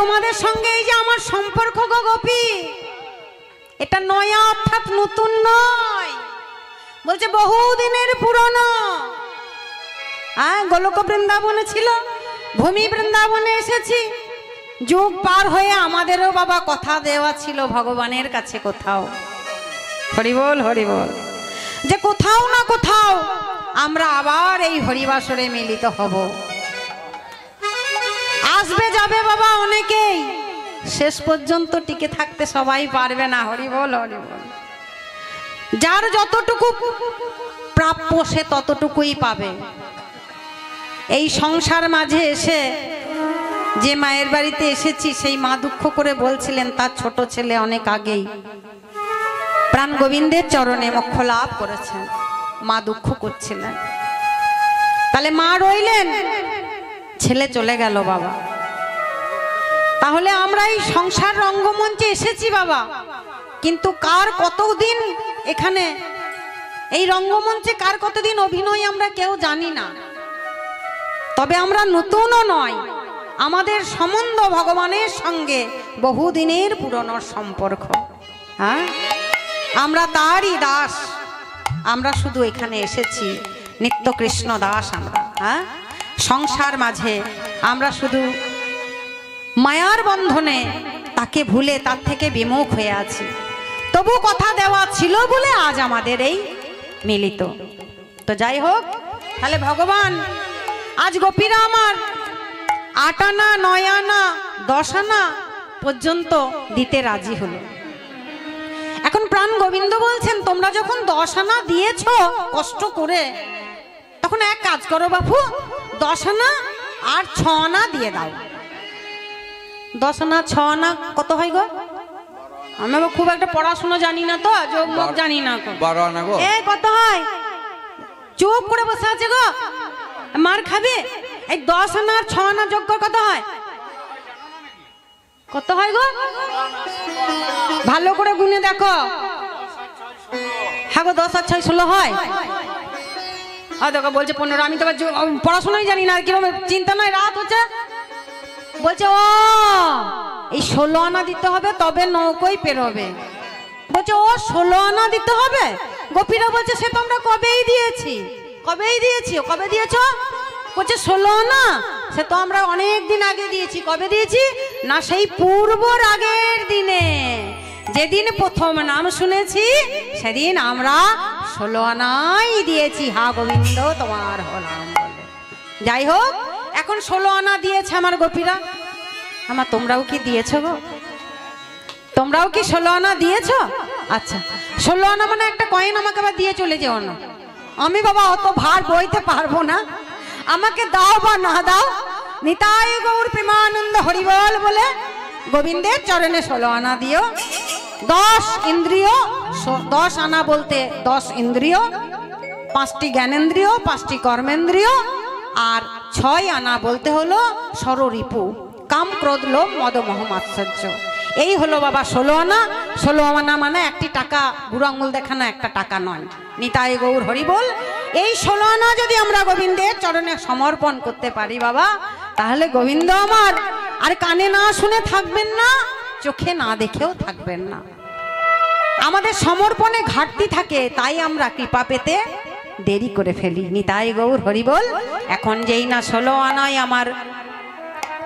তোমাদের সঙ্গে এই যে আমার সম্পর্ক গো গোপী, এটা নয়া অর্থাৎ নতুন নয়, বলছে বহুদিনের পুরনো। গোলক বৃন্দাবনে ছিল, ভূমি বৃন্দাবনে এসেছি, যুগ পার হয়ে আমাদেরও বাবা কথা দেওয়া ছিল ভগবানের কাছে কোথাও, হরিবল হরিবল, যে কোথাও না কোথাও আমরা আবার এই হরিবাসরে মিলিত হব। আসবে যাবে বাবা অনেকেই, শেষ পর্যন্ত টিকে থাকতে সবাই পারবে না, হরিবল হরিবল। যার যতটুকু প্রাপ্য সে ততটুকুই পাবে। এই সংসার মাঝে এসে যে মায়ের বাড়িতে এসেছি, সেই মা দুঃখ করে বলছিলেন তার ছোট ছেলে অনেক আগেই প্রাণ গোবিন্দের চরণে মোক্ষ লাভ করেছেন, মা দুঃখ করছিলেন। তাহলে মা রইলেন, ছেলে চলে গেল বাবা। তাহলে আমরা এই সংসার রঙ্গমঞ্চে এসেছি বাবা, কিন্তু কার কতদিন এখানে এই রঙ্গমঞ্চে কার কতদিন অভিনয় আমরা কেউ জানি না। তবে আমরা নতুনও নয়, আমাদের সম্বন্ধ ভগবানের সঙ্গে বহুদিনের পুরনো সম্পর্ক। হ্যাঁ, আমরা তারই দাস, আমরা শুধু এখানে এসেছি নিত্য কৃষ্ণ দাস আমরা। হ্যাঁ, সংসার মাঝে আমরা শুধু মায়ার বন্ধনে তাকে ভুলে তার থেকে বিমুখ হয়ে আছি। তবু কথা দেওয়া ছিল বলে আজ আমাদের এই মিলিত। তো যাই হোক, তাহলে ভগবান আজ গোপীরা আমার 8 আনা 9 আনা 10 আনা পর্যন্ত দিতে রাজি হলো। এখন প্রাণ গোবিন্দ বলছেন, তোমরা যখন 10 আনা দিয়েছ কষ্ট করে, তখন এক কাজ করো বাপু, 10 আনা আর 6 আনা দিয়ে দাও। 10 আনা 6 আনা কত হয় গো? আমি খুব একটা পড়াশোনা জানি না, তো যোগ মুখ জানি না। 12 আনা গো। এ কত হয়? চুপ করে বসে আছে গো, মার খাবে। এই 10 আনা আর 6 আনা যোগ কত হয়? কত হয় গো? ভালো করে গুনে দেখো। হ্যাঁ গো, 10 আর 6 16 হয়। দেখো বলছে 15। আমি তো পড়াশোনাই জানি না, কিরকম চিন্তা নয়, রাত হচ্ছে। বলছে ও এই 16 আনা দিতে হবে তবে নৌকোই পেরোবে। বলছে ও 16 আনা দিতে হবে। গোপীরা বলছে সে তো আমরা কবেই দিয়েছি। কবেই দিয়েছি? কবে দিয়েছ? বলছে 16 আনা, সে তো আমরা অনেক দিন আগে দিয়েছি। কবে দিয়েছি? না সেই পূর্বর আগের দিনে, যেদিন প্রথম নাম শুনেছি সেদিন আমরা 16 আনাই দিয়েছি। হা গোবিন্দ তোমার হলাম বলে। যাই হোক, এখন 16 আনা দিয়েছে আমার গোপীরা। আমার তোমরাও কি দিয়েছ গো? তোমরাও কি 16 আনা দিয়েছ? আচ্ছা, 16 আনা মানে একটা কয়েন আমাকে আবার দিয়ে চলে যেও না। আমি বাবা অত ভার বইতে পারবো না, আমাকে দাও বা না দাও, নিতাই গৌর প্রেমানন্দ হরিবল বলে গোবিন্দের চরণে 16 আনা দিও। 10 ইন্দ্রিয়, 10 আনা বলতে 10 ইন্দ্রিয়, 5টি জ্ঞানেন্দ্রিয়, 5টি কর্মেন্দ্রিয়, আর 6 আনা বলতে হলো ষড়রিপু, কাম ক্রোধ লোভ মদ মোহ মাৎসর্য। এই হলো বাবা 16 আনা। 16 আনা মানে একটি টাকা, বুড়ো আঙুল দেখানো একটা টাকা নয়। নিতাই গৌর হরিবল। এই 16 আনা যদি আমরা গোবিন্দের চরণে সমর্পণ করতে পারি বাবা, তাহলে গোবিন্দ আমার আর কানে না শুনে থাকবেন না, চোখে না দেখেও থাকবেন না। আমাদের সমর্পণে ঘাটতি থাকে, তাই আমরা কৃপা পেতে দেরি করে ফেলি। নিতাই গৌর হরিবল। এখন যেই না 16 আনায় আমার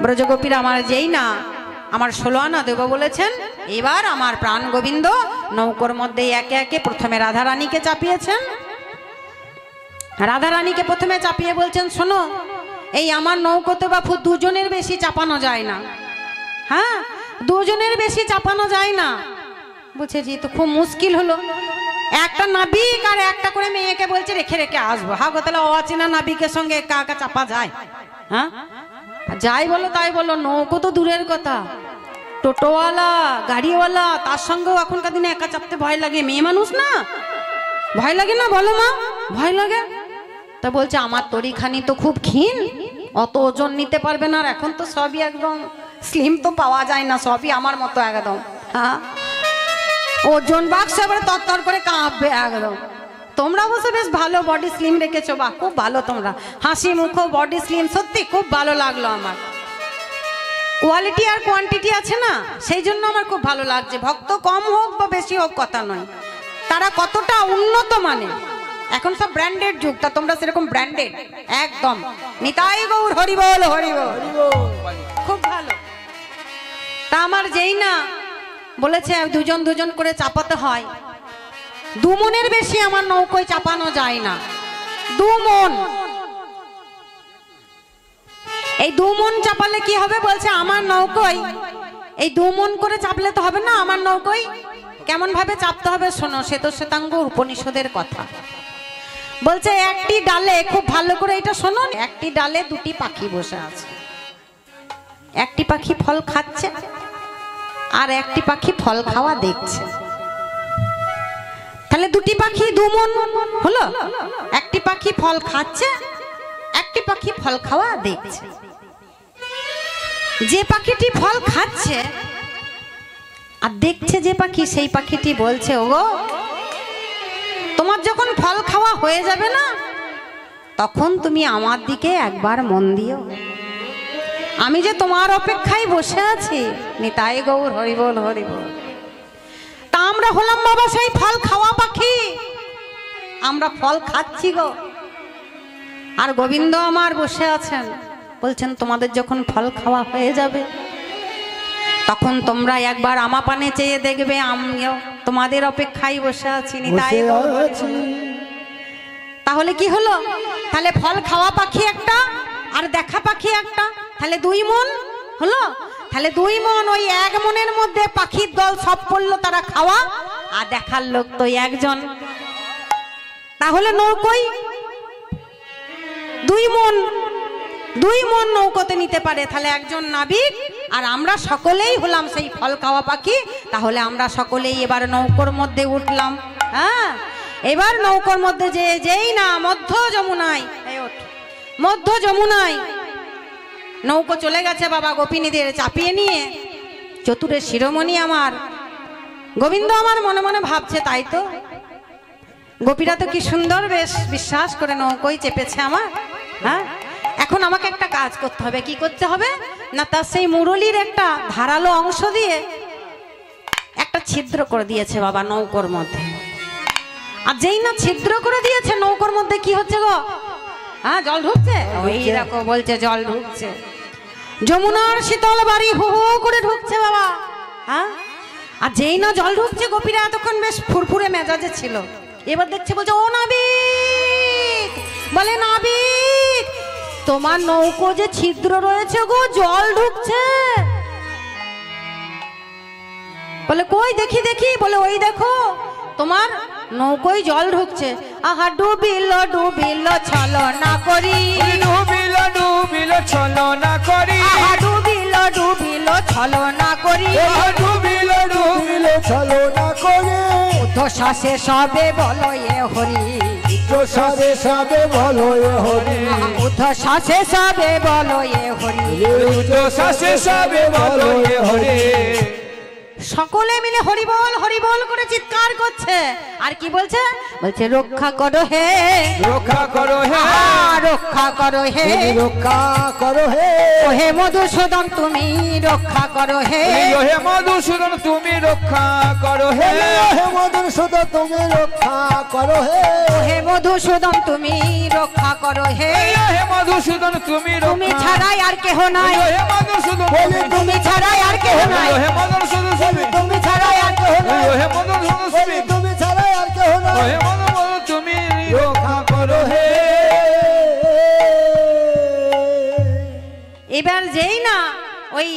ব্রজগোপীর আমার যেই না আমার 16 আনা দেব বলেছেন, এবার আমার প্রাণ গোবিন্দ নৌকোর মধ্যে একে একে প্রথমে রাধারানীকে চাপিয়েছেন। রাধারানীকে প্রথমে চাপিয়ে বলছেন, শোনো, এই আমার নৌকোতে বাপু 2 জনের বেশি চাপানো যায় না। হ্যাঁ, 2 জনের বেশি চাপানো যায় না। বলছে যে তো খুব মুশকিল হলো, একটা নাবিক আর একটা করে মেয়েকে বলছে রেখে রেখে আসবো। হ্যাঁ গো, তাহলে অচেনা নাবিকের সঙ্গে একা একা চাপা যায়? হ্যাঁ, যাই বলো তাই বলো, নৌকো তো দূরের কথা, টোটোওয়ালা গাড়িওয়ালা তার সঙ্গেও এখনকার দিনে একা চাপতে ভয় লাগে। মেয়ে মানুষ না, ভয় লাগে না? বলো মা, ভয় লাগে। তা বলছে আমার তরিখানি তো খুব ক্ষীণ, অত ওজন নিতে পারবে না। আর এখন তো সবই একদম স্লিম, তো পাওয়া যায় না, সবই আমার মতো একদম। হ্যাঁ, ওজন বাক্স এবারে তরতর করে কাঁপবে একদম। তোমরা অবশ্য বেশ ভালো বডি স্লিম রেখেছো, বা খুব ভালো, তোমরা হাসি মুখো বডি স্লিম, সত্যি খুব ভালো লাগলো আমার। কোয়ালিটি আর কোয়ান্টিটি আছে না, সেই জন্য আমার খুব ভালো লাগছে। ভক্ত কম হোক বা বেশি হোক কথা নয়, তারা কতটা উন্নত মানে। এখন সব ব্র্যান্ডেড যুগ, তা তোমরা সেরকম ব্র্যান্ডেড একদম। নিতাই গৌর হরিবল হরিবল, খুব ভালো। তা আমার যেই না বলেছে দুজন দুজন করে চাপাতে হয়, 2 মনের বেশি আমার নৌকোয় চাপানো যায় না। 2 মন, এই 2 মন চাপালে কি হবে বলছে আমার নৌকোয়, এই 2 মন করে চাপলে তো হবে না। আমার নৌকোয় কেমন ভাবে চাপতে হবে শোনো, শ্বেতাঙ্গ উপনিষদের কথা বলছে। একটি ডালে, খুব ভালো করে এটা শোনো, একটি ডালে 2টি পাখি বসে আছে। একটি পাখি ফল খাচ্ছে আর একটি পাখি ফল খাওয়া দেখছে। তাহলে 2টি পাখি 2 মন হলো। একটি পাখি ফল খাচ্ছে, একটি পাখি ফল খাওয়া দেখছে। যে পাখিটি ফল খাচ্ছে আর দেখছে যে পাখি, সেই পাখিটি বলছে ওগো তোমার যখন ফল খাওয়া হয়ে যাবে না, তখন তুমি আমার দিকে একবার মন দিও। আমি যে তোমার অপেক্ষায় বসে আছি। নিতাই গৌর হরিবল হরিবল। তা আমরা হলাম বাবা সেই ফল খাওয়া পাখি, আমরা ফল খাচ্ছি গো। আর গোবিন্দ আমার বসে আছেন, বলছেন তোমাদের যখন ফল খাওয়া হয়ে যাবে, তখন তোমরা একবার আমা পানে চেয়ে দেখবে আমিও তোমাদের অপেক্ষায় বসে আছি। নিতাই গৌর হরিবল। তাহলে কি হলো? তাহলে ফল খাওয়া পাখি একটা আর দেখা পাখি একটা, তাহলে 2 মন হলো। তাহলে 2 মন, ওই 1 মনের মধ্যে পাখির দল সব পড়লো, তারা খাওয়া আর দেখার লোক তো একজন। তাহলে নৌকোই 2 মন নৌকোতে নিতে পারে। তাহলে একজন নাবিক আর আমরা সকলেই হলাম সেই ফল খাওয়া পাখি। তাহলে আমরা সকলেই এবার নৌকোর মধ্যে উঠলাম। হ্যাঁ, এবার নৌকোর মধ্যে যেই না মধ্য যমুনায়, মধ্য যমুনায় নৌকো চলে গেছে বাবা গোপিনীদের চাপিয়ে নিয়ে। চতুরের শিরোমণি আমার গোবিন্দ আমার মনে মনে ভাবছে, তাই তো গোপীরা তো কি সুন্দর বেশ বিশ্বাস করে নৌকোয় চেপেছে আমার। হ্যাঁ, এখন আমাকে একটা কাজ করতে হবে। কি করতে হবে না, তার সেই মুরলির একটা ধারালো অংশ দিয়ে একটা ছিদ্র করে দিয়েছে বাবা নৌকোর মধ্যে। আর যেই না ছিদ্র করে দিয়েছে, নৌকোর মধ্যে কি হচ্ছে গো? হ্যাঁ, জল ঢুকছে। ওই দেখো বলছে জল ঢুকছে, যমুনার শীতল বাড়ি হু হু করে ঢুকছে বাবা। হ্যাঁ, আর যেই না জল ঢুকছে, গোপীরা এতক্ষণ বেশ ফুরফুরে মেজাজে ছিল। এবার দেখছে, বলছে ও নাবিক, বলে নাবিক তোমার নৌকো যে ছিদ্র রয়েছে গো, জল ঢুকছে। বলে কই দেখি দেখি, বলে ওই দেখো তোমার নৌকোয় জল ঢুকছে। আহা ডুবিল ডুবিল ছলনা করি, ডুবিল ডুবিল ছলনা করি, আহা ডুবিল ডুবিল ছলনা করি, ডুবিল ডুবিল ছলনা করে। উদ্ধশ্বাসে সবে বলো এ হরি, উদ্ধশ্বাসে সবে বলো এ হরি, উদ্ধশ্বাসে সবে বলো এ হরি, উদ্ধশ্বাসে সবে বলো এ হরি। সকলে মিলে হরিবল হরিবল করে চিৎকার করছে। আর কি বলছে? বলছে রক্ষা করো হে, রক্ষা করো হে, রক্ষা করো হে, রক্ষা করো হে। ওহে মধুসূদন তুমি রক্ষা করো হে, ওহে মধুসূদন তুমি রক্ষা করো হে, ওহে মধুসূদন তুমি রক্ষা করো হে, ওহে মধুসূদন তুমি রক্ষা করো হে। ওহে মধুসূদন তুমি তুমি ছাড়াই আর কেহ নাই, ওহে মধুসূদন তুমি ছাড়াই আর কেহ নাই, ওহে মধুসূদন তুমি ছাড়াই আর কেহ নাই, ওহে মধুসূদন তুমি ছাড়াই আর কেহ নাই, ওহে মধুসূদন তুমি রক্ষা করো হে। এবার যেই না ওই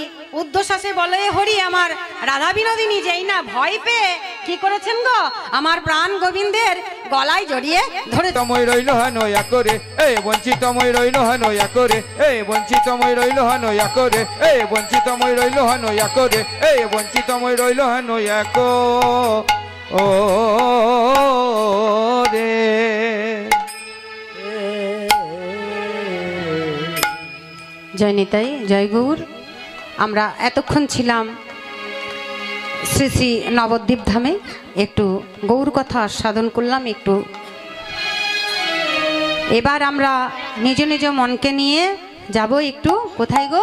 উদ্ধশ্বাসে বলে হরি আমার রাধা বিনোদিনী যেই না ভয় পেয়ে কি করেছেন গো, আমার প্রাণ গোবিন্দের গলায় জড়িয়ে ধরে। তময় রইল হানয়া করে, এই বঞ্চিতময় রইল হানয়া করে, এই বঞ্চিতময় রইল হানয়া করে, এই বঞ্চিতময় রইল হানয়া করে, এই বঞ্চিতময় রইল হানয়া ও রে। জয় নিতাই, জয় গৌর। আমরা এতক্ষণ ছিলাম শ্রী শ্রী নবদ্বীপ ধামে, একটু গৌর কথা আস্বাদন করলাম একটু। এবার আমরা নিজ নিজ মনকে নিয়ে যাব একটু কোথায় গো,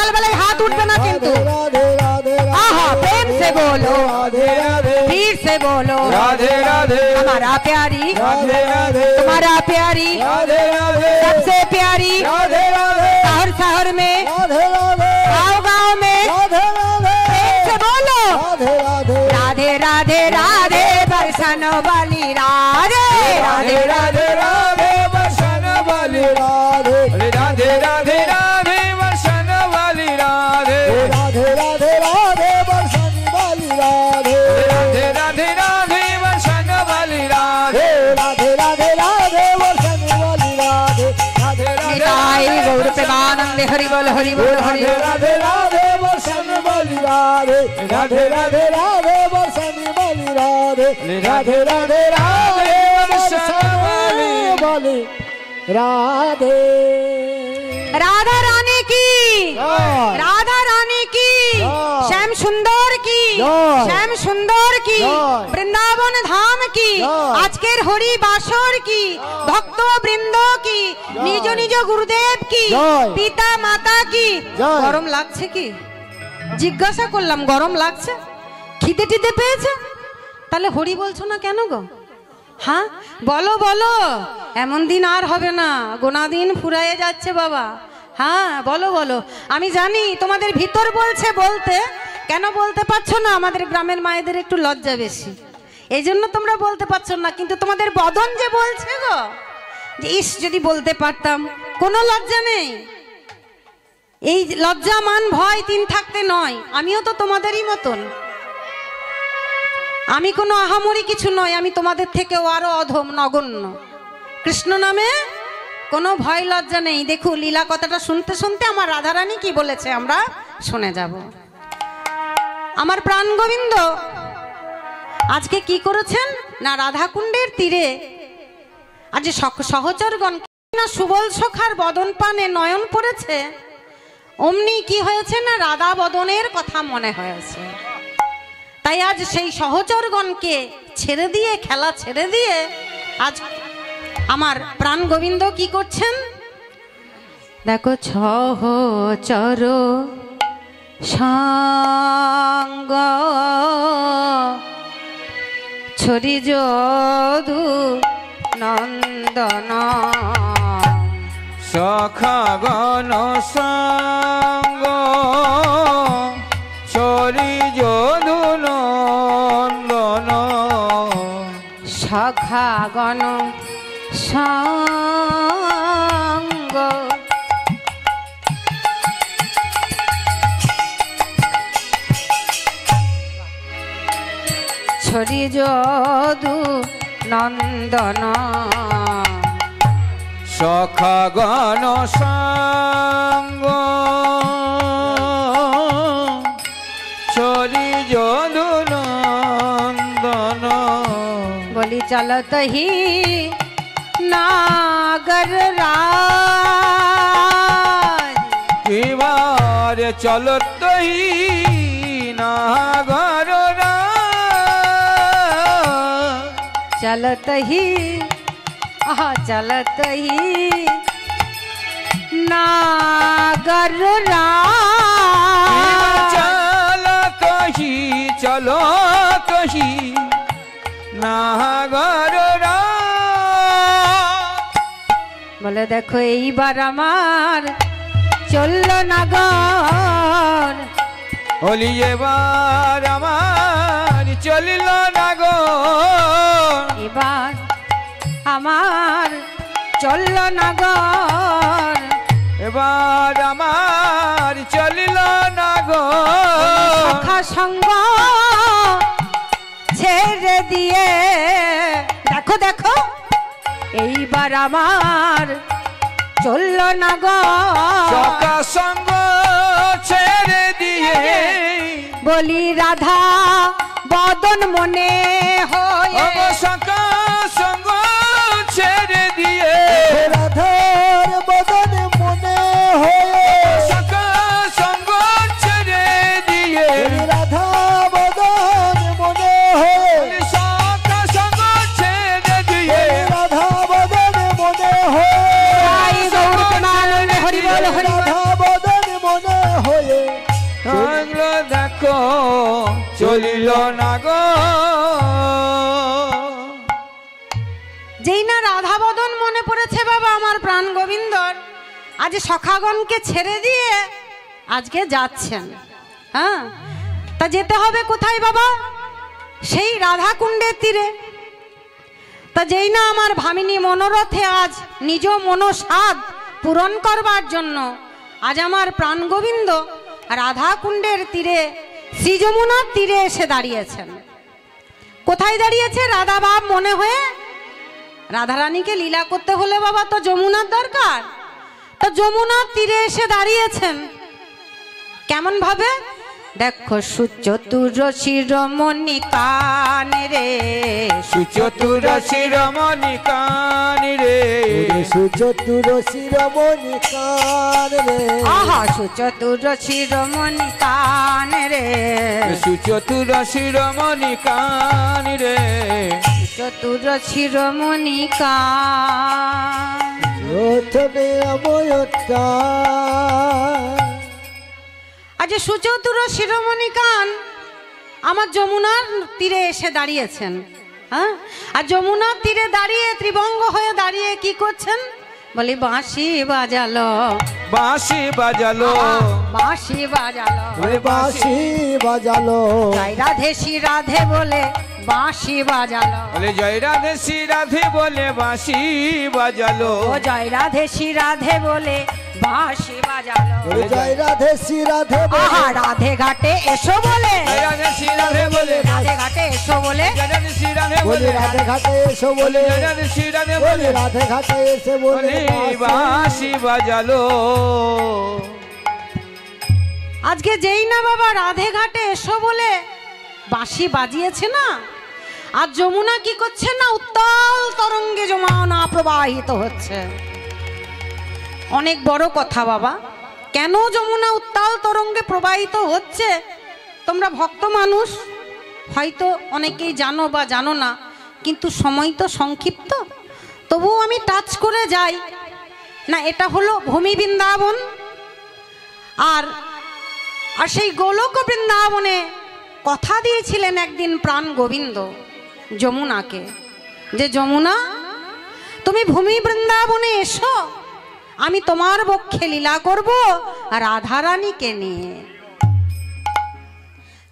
সকালবেলায় হাত উঠবে না কিন্তু। राधे राधे आहा प्रेम से बोलो, राधे राधे वीर से बोलो, राधे राधे हमारा प्यारी, राधे राधे तुम्हारा प्यारी, राधे राधे सबसे प्यारी, राधे राधे शहर शहर में, राधे राधे गाँव गाँव में, राधे राधे प्रेम से बोलो राधे राधे राधे राधे राधे बरसन वाली राधे राधे राधे राधे बरसन वाली राधे राधे राधे राधे वर्षण वाली राधे राधे राधे राधे बरसन वाली राधे राधे राधे राधे वर्षण वाली राधे राधे राधे राधे बरसन वाली राधे राधे राधे निताई गौर प्रेमानंद हरि बोल हरि बोल हरि राधे बोल। राधे राधे बरसन वाली राधे राधे राधे राधे बरसन वाली राधे राधे राधे राधे बरसन वाली राधे राधा रानी की, जय। राधा रानी की, जय। श्याम सुंदर की, जय। श्याम सुंदर की, जय। বৃন্দাবন ধাম কি, জয়। আজকের হরি বাসর কি, ভক্ত বৃন্দ কি, নিজ নিজ গুরুদেব কি, জয়। পিতা মাতা কি। জয়। গরম লাগছে কি? জিজ্ঞাসা করলাম গরম লাগছে? খিদে টিদে পেয়েছে? তাহলে হরি বলছো না কেন গো? হ্যাঁ বলো বলো, এমন দিন আর হবে না, গোনা দিন ফুরায়ে যাচ্ছে বাবা। হ্যাঁ বলো বলো, আমি জানি তোমাদের ভিতর বলছে বলতে, কেন বলতে পারছো না? আমাদের গ্রামের মায়েদের একটু লজ্জা বেশি, এই জন্য তোমরা বলতে পারছো না, কিন্তু তোমাদের বদন যে বলছে গো যে ইস যদি বলতে পারতাম। কোনো লজ্জা নেই, এই লজ্জা মান ভয় তিন থাকতে নয়। আমিও তো তোমাদেরই মতন, আমি কোনো আহামরি কিছু নয়, আমি তোমাদের থেকেও আরো অধম নগণ্য। কৃষ্ণ নামে কোনো ভয় লজ্জা নেই। দেখো লীলা কথাটা শুনতে শুনতে আমার রাধারানী কি বলেছে আমরা শুনে যাব। আমার প্রাণ গোবিন্দ আজকে কি করেছেন না, রাধাকুণ্ডের তীরে আজ সহচরগণ না সুবল সখার বদন পানে নয়ন পড়েছে, অমনি কি হয়েছে না রাধা বদনের কথা মনে হয়েছে। তাই আজ সেই সহচরগণকে ছেড়ে দিয়ে, খেলা ছেড়ে দিয়ে আজ আমার প্রাণ গোবিন্দ কি করছেন দেখো, সহচর সঙ্গ ছড়ি যদু নন্দন সখাগণ সঙ্গ চরি যদু নন্দন সখাগণ সঙ্গ ছড়ি যদু নন্দন সখাগণ সঙ্গ চরি যদু নন্দন বলি চলত হি নাগর রাজ এবার চলত হি নাগর चलत ही चलत ही नागर चलत ही चलो कही नागर বলে দেখো এইবার আমার চলল নাগর, হলি এবার আমার চলিল নাগর, এবার আমার চলল নাগর, এবার আমার চলিল নাগর। সখা সঙ্গ ছেড়ে দিয়ে দেখো দেখো এইবার আমার চলল নাগর, সখা সঙ্গ ছেড়ে দিয়ে বলি রাধা বদন মনে হয়ে সখা সঙ্গ ছেড়ে দিয়ে রাধার বদন মনে হয়ে সখা সঙ্গ ছেড়ে দিয়ে রাধা বদন মনে হয়ে সখা সঙ্গ ছেড়ে দিয়ে রাধা বদন মনে হয়ে তাই গৌর প্রেমানন্দে হরি বল হরি বল। রাধা বদন মনে হয়ে চললো দেখো চলিল না গো। যেই না রাধা বদন মনে পড়েছে বাবা আমার প্রাণ গোবিন্দর, আজ সখাগণকে ছেড়ে দিয়ে আজকে যাচ্ছেন। হ্যাঁ, তা যেতে হবে কোথায় বাবা? সেই রাধা কুণ্ডের তীরে। তা যেই না আমার ভামিনী মনোরথে আজ নিজ মনস্বাদ পূরণ করবার জন্য আজ আমার প্রাণ গোবিন্দ রাধা কুণ্ডের তীরে শ্রী যমুনার তীরে এসে দাঁড়িয়েছেন। কোথায় দাঁড়িয়েছে? রাধা ভাব মনে হয়ে। রাধারানীকে লীলা করতে হলে বাবা তো যমুনার দরকার। তো যমুনার তীরে এসে দাঁড়িয়েছেন কেমন ভাবে? দেখো সুচতুর শিরোমণি কান রে, সুচতুর শিরোমণি কান রে, সুচতুর শিরোমণি কান রে, আহা সুচতুর শিরোমণি কান রে, সুচতুর শিরোমণি কান রে, চতুর শিরোমণি কান। রথনে অময়তা। আজ সুচতুর শিরোমণি কান আমার যমুনার তীরে এসে দাঁড়িয়েছেন। হ্যাঁ, আর যমুনার তীরে দাঁড়িয়ে ত্রিভঙ্গ হয়ে দাঁড়িয়ে কি করছেন? বলি বাঁশি বাজালো, বাঁশি বাজালো, বাঁশি বাজালো, বাঁশি বাজালো, জয় রাধে শ্রী রাধে বলে বাঁশি বাজালো, বলে জয় রাধে শ্রী রাধে বলে বাঁশি বাজালো, ও জয় রাধে শ্রী রাধে বলে বাঁশি বাজালো, জয় রাধে শ্রী রাধে আহা রাধে ঘাটে এসো বলে, জয় রাধে শ্রী রাধে বলে, রাধে ঘাটে এসো বলে, জয় রাধে শ্রী রাধে বলে, বলে, রাধে ঘাটে এসো বলে, জয় রাধে শ্রী রাধে বলে, বলে, রাধে ঘাটে এসে বলে, বলে বাঁশি বাজালো। আজকে যেই না বাবা রাধে ঘাটে এসো বলে বাঁশি বাজিয়েছে না, আর যমুনা কি করছে না উত্তাল তরঙ্গে যমুনা প্রবাহিত হচ্ছে। অনেক বড় কথা বাবা। কেন যমুনা উত্তাল তরঙ্গে প্রবাহিত হচ্ছে তোমরা ভক্ত মানুষ হয়তো অনেকেই জানো বা জানো না, কিন্তু সময় তো সংক্ষিপ্ত, তবুও আমি টাচ করে যাই না। এটা হলো ভূমি বৃন্দাবন, আর আর সেই গোলক বৃন্দাবনে কথা দিয়েছিলেন একদিন প্রাণ গোবিন্দ যমুনাকে, যে যমুনা তুমি ভূমি বৃন্দাবনে এসো, আমি তোমার বক্ষে লীলা করব রাধারানীকে নিয়ে।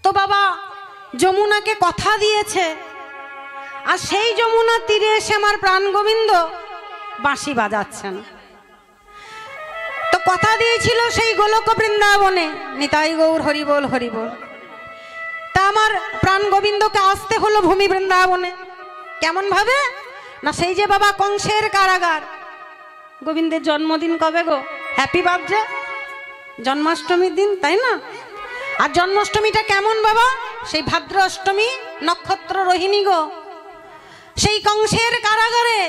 তো বাবা যমুনাকে কথা দিয়েছে, আর সেই যমুনার তীরে এসে আমার প্রাণ গোবিন্দ বাঁশি বাজাচ্ছেন। তো কথা দিয়েছিল সেই গোলক বৃন্দাবনে, নিতাই গৌর হরিবোল হরিবোল। তা আমার প্রাণ গোবিন্দকে আসতে হলো ভূমি বৃন্দাবনে। কেমন ভাবে না, সেই যে বাবা কংসের কারাগার। গোবিন্দের জন্মদিন কবে গো? হ্যাপি বার্থডে, জন্মাষ্টমীর দিন, তাই না? আর জন্মাষ্টমীটা কেমন বাবা? সেই ভাদ্র অষ্টমী নক্ষত্র রোহিণী গো। সেই কংসের কারাগারে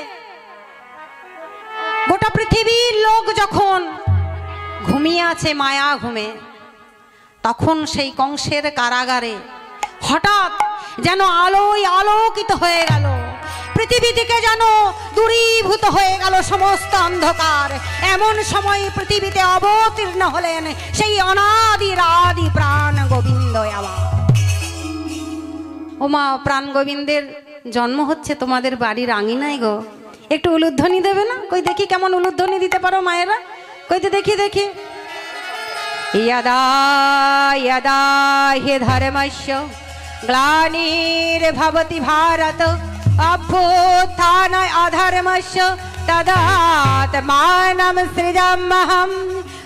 গোটা পৃথিবীর লোক যখন ঘুমিয়ে আছে মায়া ঘুমে, তখন সেই কংসের কারাগারে হঠাৎ যেন আলোয় আলোকিত হয়ে গেল, পৃথিবী থেকে যেন দূরীভূত হয়ে গেল সমস্ত অন্ধকার। এমন সময় পৃথিবীতে অবতীর্ণ হলেন সেই অনাদি আদি প্রাণ গোবিন্দ আমার। ওমা, প্রাণ গোবিন্দের জন্ম হচ্ছে তোমাদের বাড়ির আঙিনায় গো। একটু উলুধ্বনি দেবে না? কই দেখি কেমন উলুধ্বনি দিতে পারো মায়েরা, কইতে দেখি দেখি। यदा यदा हि धर्मस्य ग्लानिर्भवति भारत अभ्युत्थान अधर्मस्य तदात्मानं सृजाम्यहं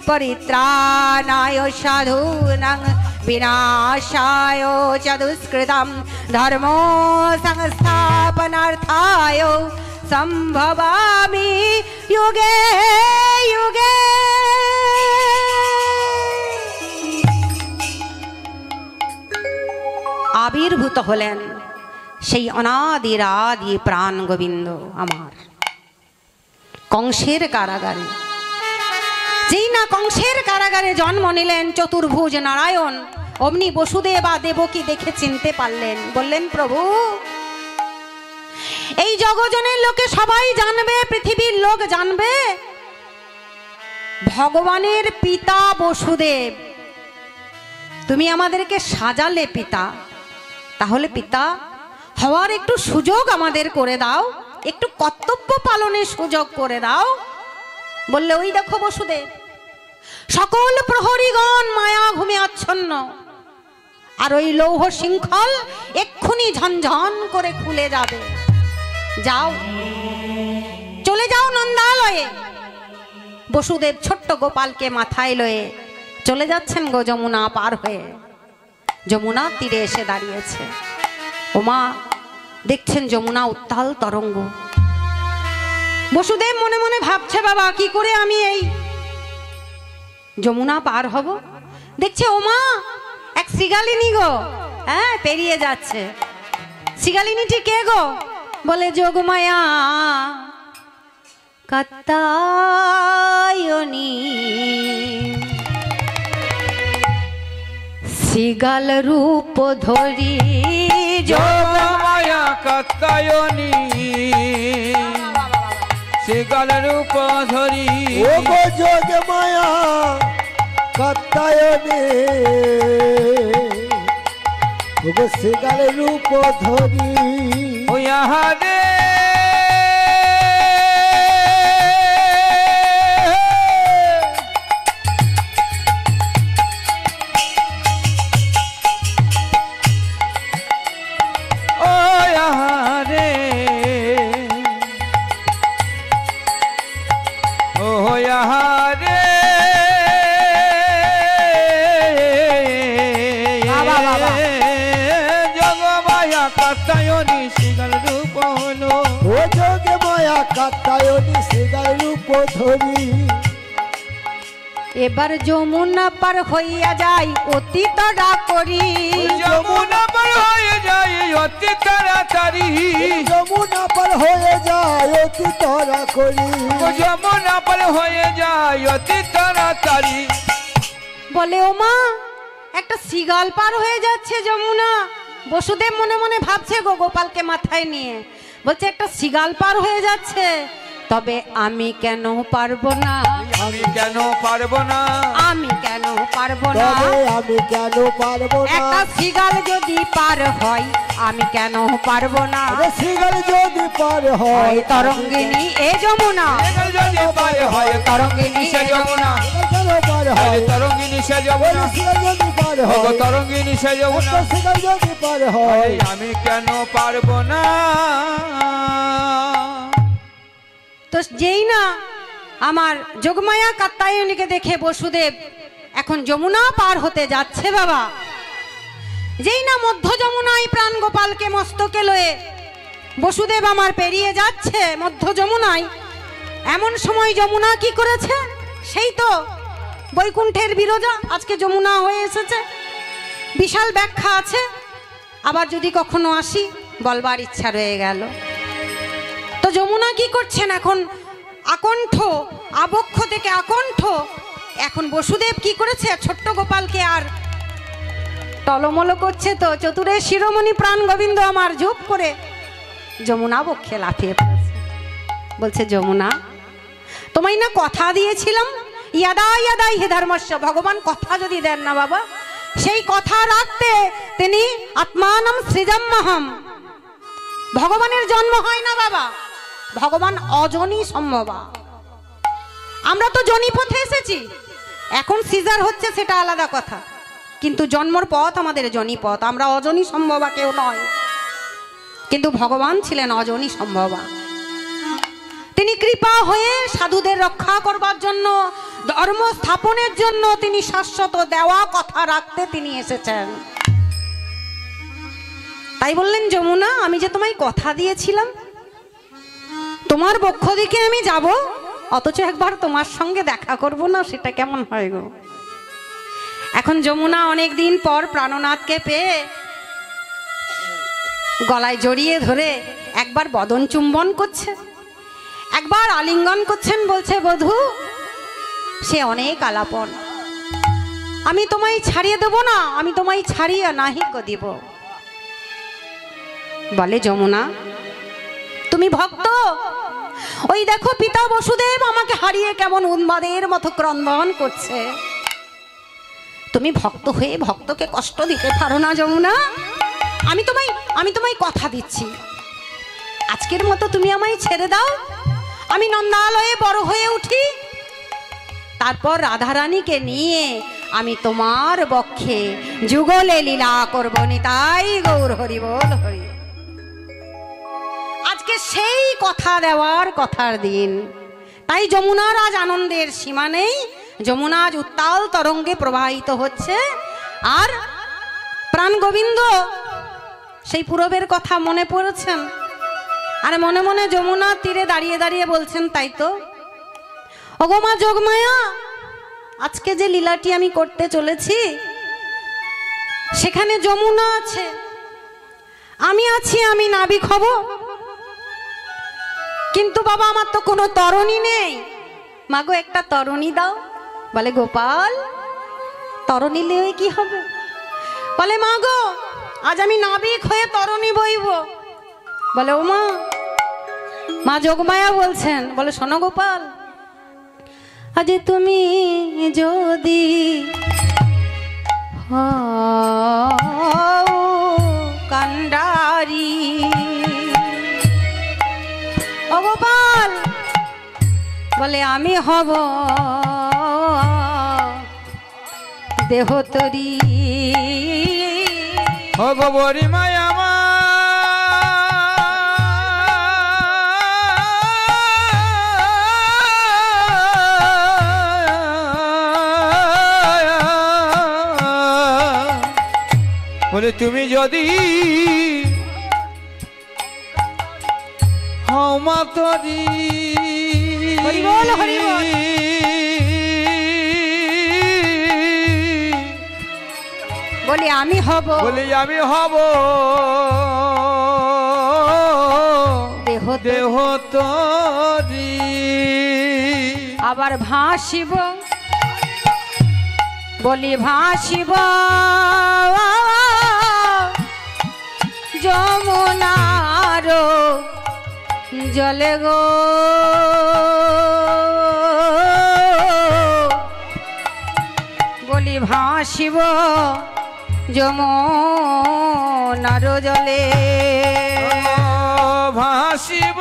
परित्राणाय साधूनां विनाशाय च दुष्कृतं धर्मो संस्थापनार्थाय सम्भवामि युगे युगे। আবির্ভূত হলেন সেই অনাদির আদি প্রাণ গোবিন্দ আমার কংসের কারাগারে। যেই না কংসের কারাগারে জন্ম নিলেন চতুর্ভুজ নারায়ণ, অমনি বসুদেব বা দেবকী দেখে চিনতে পারলেন, বললেন প্রভু এই জগজনের লোকে সবাই জানবে, পৃথিবীর লোক জানবে ভগবানের পিতা বসুদেব তুমি আমাদেরকে সাজালে পিতা, তাহলে পিতা হওয়ার একটু সুযোগ আমাদের করে দাও, একটু কর্তব্য পালনের সুযোগ করে দাও। বললে ওই দেখো বসুদেব, সকল প্রহরীগণ মায়া ঘুমে আচ্ছন্ন, আর ওই লৌহ শৃঙ্খল এক্ষুনি ঝনঝন করে খুলে যাবে। যাও, চলে যাও নন্দালয়ে। বসুদেব ছোট্ট গোপালকে মাথায় লয়ে চলে যাচ্ছেন গো যমুনা পার হয়ে। যমুনা তীরে এসে দাঁড়িয়েছে। ওমা দেখছেন যমুনা উত্তাল তরঙ্গ। বসুদেব মনে মনে ভাবছে, বাবা কি করে আমি এই যমুনা পার হব। দেখছে ওমা এক শ্রীগালিনী গো, হ্যাঁ পেরিয়ে যাচ্ছে। শ্রীগালিনীটি কে গো? বলে যোগমায়া কাত্তায়নী, শ্রীগাল রূপ ধরি যোগমায়া কাত্তায়নী, শ্রীগাল রূপ ধরি। ও গো যোগমায়া কাত্তায়নী, ও গো শ্রীগাল রূপ ধরি। ও ইহারে কাত্তায়নী শ্রীগাল রূপ ধরি। এবার যমুনা পার হইয়া যাই অতি তড়া করি, যমুনা পার হয়ে যায় অতি তাড়াতাড়ি, যমুনা পার হয়ে যায় অতি তড়া করি, যমুনা পার হয়ে যায় অতি তাড়াতাড়ি। বলে ওমা একটা শ্রীগাল পার হয়ে যাচ্ছে যমুনা। বসুদেব মনে মনে ভাবছে গো গোপালকে মাথায় নিয়ে, বলছে একটা শ্রীগাল পার হয়ে যাচ্ছে, তবে আমি কেন পারবো না, আমি কেন পারবো না, আমি কেন পারবো না, আমি কেন পারবো না। একটা শ্রীগাল যদি পার হয় আমি কেন পারবো না। শ্রীগাল যদি পার হয় তরঙ্গিনী এ যমুনা, যদি পার হয় তরঙ্গিনী সে যমুনা, পার হয় তরঙ্গিনী সে যমুনা, যদি পার হয় তরঙ্গিনী সে যমুনা, শ্রীগাল যদি পার হয় আমি কেন পারবো না। তো যেই না আমার যোগমায়া কাত্তায়নীকে দেখে বসুদেব এখন যমুনা পার হতে যাচ্ছে বাবা, যেই না মধ্য যমুনায় প্রাণ গোপালকে মস্তকে লয়ে বসুদেব আমার পেরিয়ে যাচ্ছে মধ্য যমুনায়, এমন সময় যমুনা কি করেছে? সেই তো বৈকুণ্ঠের বিরজা আজকে যমুনা হয়ে এসেছে। বিশাল ব্যাখ্যা আছে, আবার যদি কখনো আসি বলবার ইচ্ছা রয়ে গেল। তো যমুনা কি করছেন এখন? আকণ্ঠ, আবক্ষ থেকে আকণ্ঠ। এখন বসুদেব কি করেছে? ছোট্ট গোপালকে আর টলমল করছে, তো চতুরের শিরোমণি প্রাণ গোবিন্দ আমার ঝুপ করে যমুনা বক্ষে লাফিয়ে পড়েছে। বলছে যমুনা তোমায় না কথা দিয়েছিলাম, ইয়াদা ইয়াদাই হে ধর্মস্য, ভগবান কথা যদি দেন না বাবা, সেই কথা রাখতে তিনি আত্মানম সৃজম্মহম। ভগবানের জন্ম হয় না বাবা, ভগবান অজনী সম্ভবা। আমরা তো জনি পথে এসেছি, এখন সিজার হচ্ছে সেটা আলাদা কথা, কিন্তু জন্মর পথ আমাদের জনি পথ, আমরা অজনী সম্ভবা কেউ নয়। কিন্তু ভগবান ছিলেন অজনী সম্ভবা। তিনি কৃপা হয়ে সাধুদের রক্ষা করবার জন্য, ধর্ম স্থাপনের জন্য তিনি শাশ্বত দেওয়া কথা রাখতে তিনি এসেছেন। তাই বললেন যমুনা আমি যে তোমায় কথা দিয়েছিলাম তোমার বক্ষ দিকে আমি যাব, অথচ একবার তোমার সঙ্গে দেখা করব না, সেটা কেমন হয় গো। এখন যমুনা অনেক দিন পর প্রাণনাথকে পেয়ে গলায় জড়িয়ে ধরে একবার বদন চুম্বন করছে, একবার আলিঙ্গন করছেন, বলছে বধূ সে অনেক আলাপন, আমি তোমায় ছাড়িয়ে দেব না, আমি তোমায় ছাড়িয়ে নাহি দিব। বলে যমুনা তুমি ভক্ত, ওই দেখো পিতা বসুদেব আমাকে হারিয়ে কেমন উন্মাদের মতো ক্রন্দন করছে, তুমি ভক্ত হয়ে ভক্তকে কষ্ট দিতে পারো না যমুনা। আমি তোমায় কথা দিচ্ছি, আজকের মতো তুমি আমায় ছেড়ে দাও, আমি নন্দালয়ে বড় হয়ে উঠি, তারপর রাধারানীকে নিয়ে আমি তোমার বক্ষে যুগলে লীলা করব। নিতাই গৌর হরি বল হরি। আজকে সেই কথা দেওয়ার কথার দিন, তাই যমুনার আজ আনন্দের সীমা নেই। যমুনা আজ উত্তাল তরঙ্গে প্রবাহিত হচ্ছে। আর প্রাণ গোবিন্দ সেই পূরবের কথা মনে পড়েছেন, আর মনে মনে যমুনার তীরে দাঁড়িয়ে দাঁড়িয়ে বলছেন, তাই তো ওগো মা যোগমায়া, আজকে যে লীলাটি আমি করতে চলেছি সেখানে যমুনা আছে, আমি আছি, আমি নাবিক হব, কিন্তু বাবা আমার তো কোনো তরণী নেই, মাগো একটা তরণী দাও। বলে গোপাল, তরণী নিয়ে কি হবে? বলে মাগো আজ আমি নাবিক হয়ে তরণী বইব। বলে ও মা, মা যোগমায়া বলছেন, বলে শোনো গোপাল, আজ তুমি যদি হও কান্ডারি, ও গোপাল, বলে আমি হব দেহতরী। ও গোবরী মায়া মা, বলে তুমি যদি হও মাতরি, হরি বল হরি বল। বলি আমি হব, বলি আমি হব দেহ তরি, আবার ভাসিব, বলি ভাসিব যমুনার জলে গো, বলি ভাসিব যমুনার জলে, ভাসিব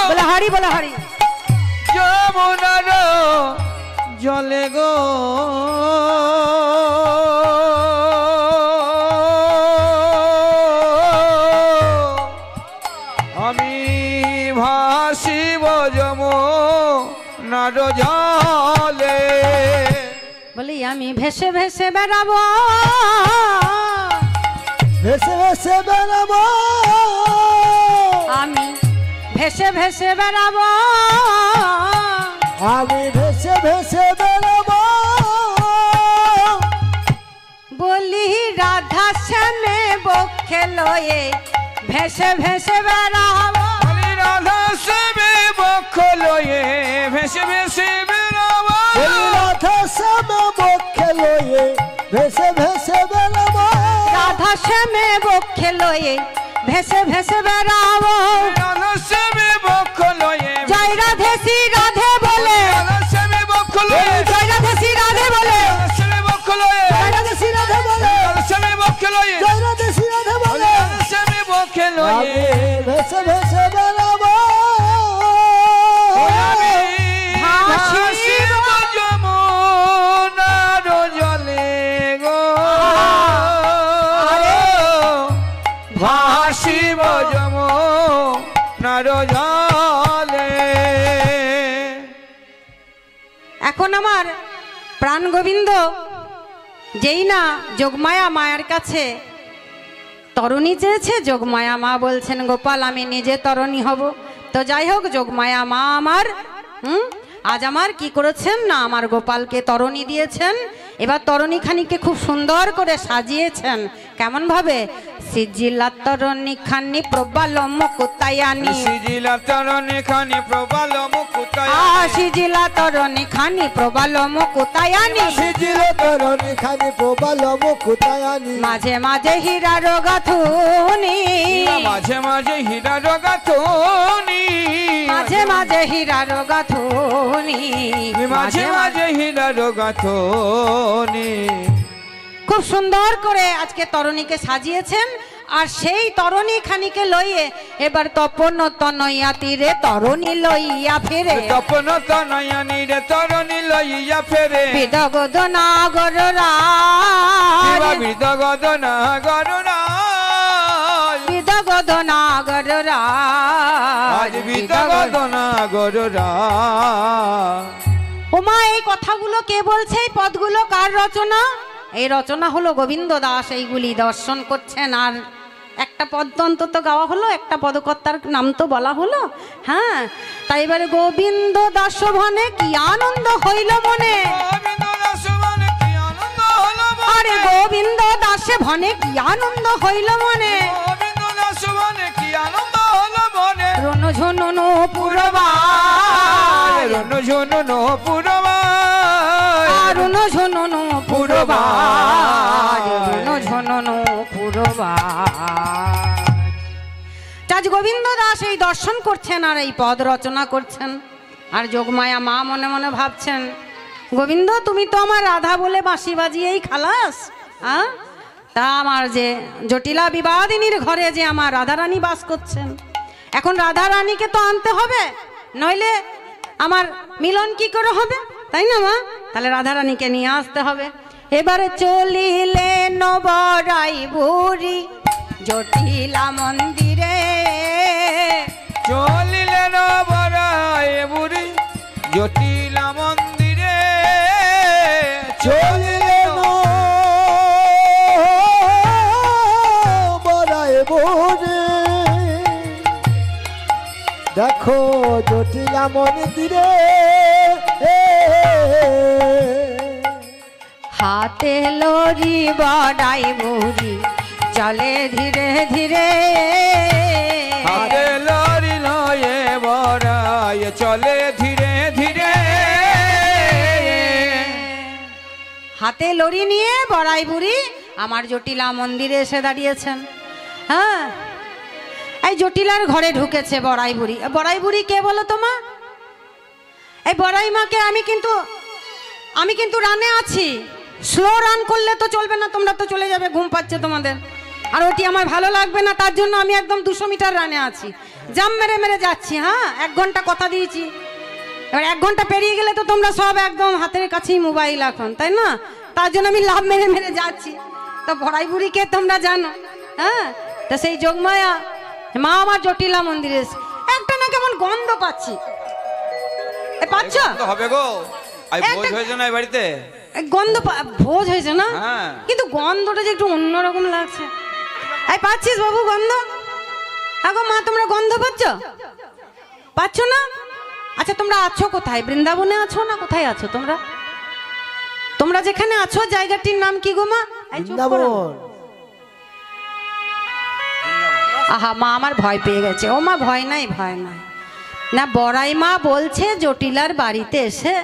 বলে হারি, বলে হারি, যমুনার জলে গো, আমি ভাসিব যমুনার জলে, বলি আমি ভেসে ভেসে বেড়াবো, ভেসে ভেসে বেড়াবো, আমি ভেসে ভেসে বেড়াবো, আমি ভেসে ভেসে বেড়াবো, বলি রাধা শ্যামে বক্ষে লয়ে ভেসে ভেসে বেড়াবো, বলি রাধা শ্যামে বক্ষ লয়ে ভেসে ভেসে বেড়াবো, রাধা শ্যামে বক্ষে লয়ে ভেসে ভেসে বেড়াবো, রাধা শ্যামে বক্ষে লয়ে ভেসে ভেসে বেড়াবো, রাধা শ্যামে বক্ষ লয়ে, জয় রাধে শ্রী রাধে বলে, রাধা শ্যামে বক্ষ লয়ে, জয় রাধে শ্রী রাধে বলে, রাধা শ্যামে বক্ষ লয়ে, জয় রাধে শ্রী রাধে বলে, রাধা শ্যামে বক্ষ লয়ে, জয় রাধে শ্রী রাধে বলে, রাধা শ্যামে বক্ষ আমি লয়ে, ভেসে ভেসে বেড়াবো, আমি ভাসিব যমুনার জলে গো, ভাসিব যমুনার জলে। এখন আমার প্রাণ গোবিন্দ যেই না যোগমায়া মায়ের কাছে তরুণী চেয়েছে, যোগমায়া মা বলছেন গোপাল আমি নিজে তরুণী হব। তো যাই হোক, যোগমায়া মা আমার আজ আমার কি করেছেন না, আমার গোপালকে তরুণী দিয়েছেন। এবার তরুণী খানিকে খুব সুন্দর করে সাজিয়েছেন। কেমন ভাবে? সিজিলা তরুণী খানি প্রবাল মুকুতায়ানি, সিজিলা তরণী খানি প্রবাল মুকুতায়ানি, সিজিলা তরুণী খানি প্রবাল মুকুতায়ানি, সিজিল তরণী খানি প্রবাল মুকুতায়ানি, মাঝে মাঝে হীরার গাথুনি, মাঝে মাঝে হীরা রগাথুনি, মাঝে হীরার গাঁথনি, মাঝে মাঝে হীরার গাঁথনি। খুব সুন্দর করে আজকে তরণীকে সাজিয়েছেন। আর সেই তরণী খানিকে লইয়ে এবার তপন তনয়া তীরে তরণী লইয়া ফেরে, তপন তনয়া নীরে তরণী লইয়া ফেরে। বিদগদ নাগর রাজ, বিদগদ নাগর রাজ, বিদগদ নাগর রাজ, বিদগদ নাগর রাজ। ওমা এই কথাগুলো কে বলছে? এই পদগুলো কার রচনা? এই রচনা হলো গোবিন্দ দাস। এইগুলি দর্শন করছেন। আর একটা পদ অন্তত গাওয়া হলো, একটা পদকর্তার নাম তো বলা হলো। হ্যাঁ, তাই এবারে গোবিন্দ দাস ভনে কি আনন্দ হইল মনে, আরে গোবিন্দ দাসে ভনে কি আনন্দ হইল মনে, রণ ঝনু পুরবাই, রণ ঝনু পুরবাই, রণ ঝনু পুরবাই, রণ ঝনু পুরবাই। আজ গোবিন্দ দাস এই দর্শন করছেন আর এই পদ রচনা করছেন। আর যোগমায়া মা মনে মনে ভাবছেন, গোবিন্দ তুমি তো আমার রাধা বলে বাঁশি বাজিয়েই খালাস। তা আমার যে জটিলা বিবাদিনীর ঘরে যে আমার রাধারানী বাস করছেন, এখন রাধারানীকে তো আনতে হবে, নইলে আমার মিলন কি করে হবে, তাই না মা? তাহলে রাধারানীকে নিয়ে আসতে হবে। এবারে চলিলেন বড়াই বুড়ি জটিলা মন্দিরে, চলিলেন বড়াই বুড়ি জটিলা মন্দিরে, চলিলেন বড়াই বুড়ি দেখো জটিলা মন্দিরে, হাতে লরি বড়াই বুড়ি চলে ধীরে ধীরে, হাতে লরি লয়ে বড়াই চলে ধীরে ধীরে। হাতে লরি নিয়ে বড়াই বুড়ি আমার জটিলা মন্দিরে এসে দাঁড়িয়েছেন। হ্যাঁ, এই জটিলার ঘরে ঢুকেছে বড়াই বুড়ি। বড়াই বুড়ি কে বলো তোমা? এই বড়াই মাকে আমি কিন্তু রানে আছি। স্লো রান করলে তো চলবে না, তোমরা তো চলে যাবে, ঘুম পাচ্ছে তোমাদের। আর ওটি আমার ভালো লাগবে না, তার জন্য আমি একদম 200 মিটার রানে আছি, জাম মেরে মেরে যাচ্ছি। হ্যাঁ, 1 ঘন্টা কথা দিয়েছি। এবার 1 ঘন্টা পেরিয়ে গেলে তো তোমরা সব একদম হাতের কাছেই মোবাইল এখন, তাই না? তার জন্য আমি লাভ মেরে মেরে যাচ্ছি। তো বড়াই বুড়িকে তোমরা জানো। হ্যাঁ, তো সেই যোগমায়া মা আমার জটিলা মন্দিরে একটা না কেমন গন্ধ পাচ্ছি। পাচ্ছ? হবে গো, আই ভোজ হয়েছে না এই বাড়িতে? গন্ধ ভোজ হয়েছে না? হ্যাঁ, কিন্তু গন্ধটা যে একটু অন্যরকম লাগছে। এই পাচ্ছিস বাবু গন্ধ? হ্যাঁ গো মা, তোমরা গন্ধ পাচ্ছ না? আচ্ছা তোমরা আছো কোথায়? বৃন্দাবনে আছো না কোথায় আছো তোমরা? তোমরা যেখানে আছো জায়গাটির নাম কি গো মা? বৃন্দাবন। আহা মা আমার ভয় পেয়ে গেছে। ও মা ভয় নাই, ভয় নাই। না বড়াই মা বলছে জটিলার বাড়িতে এসে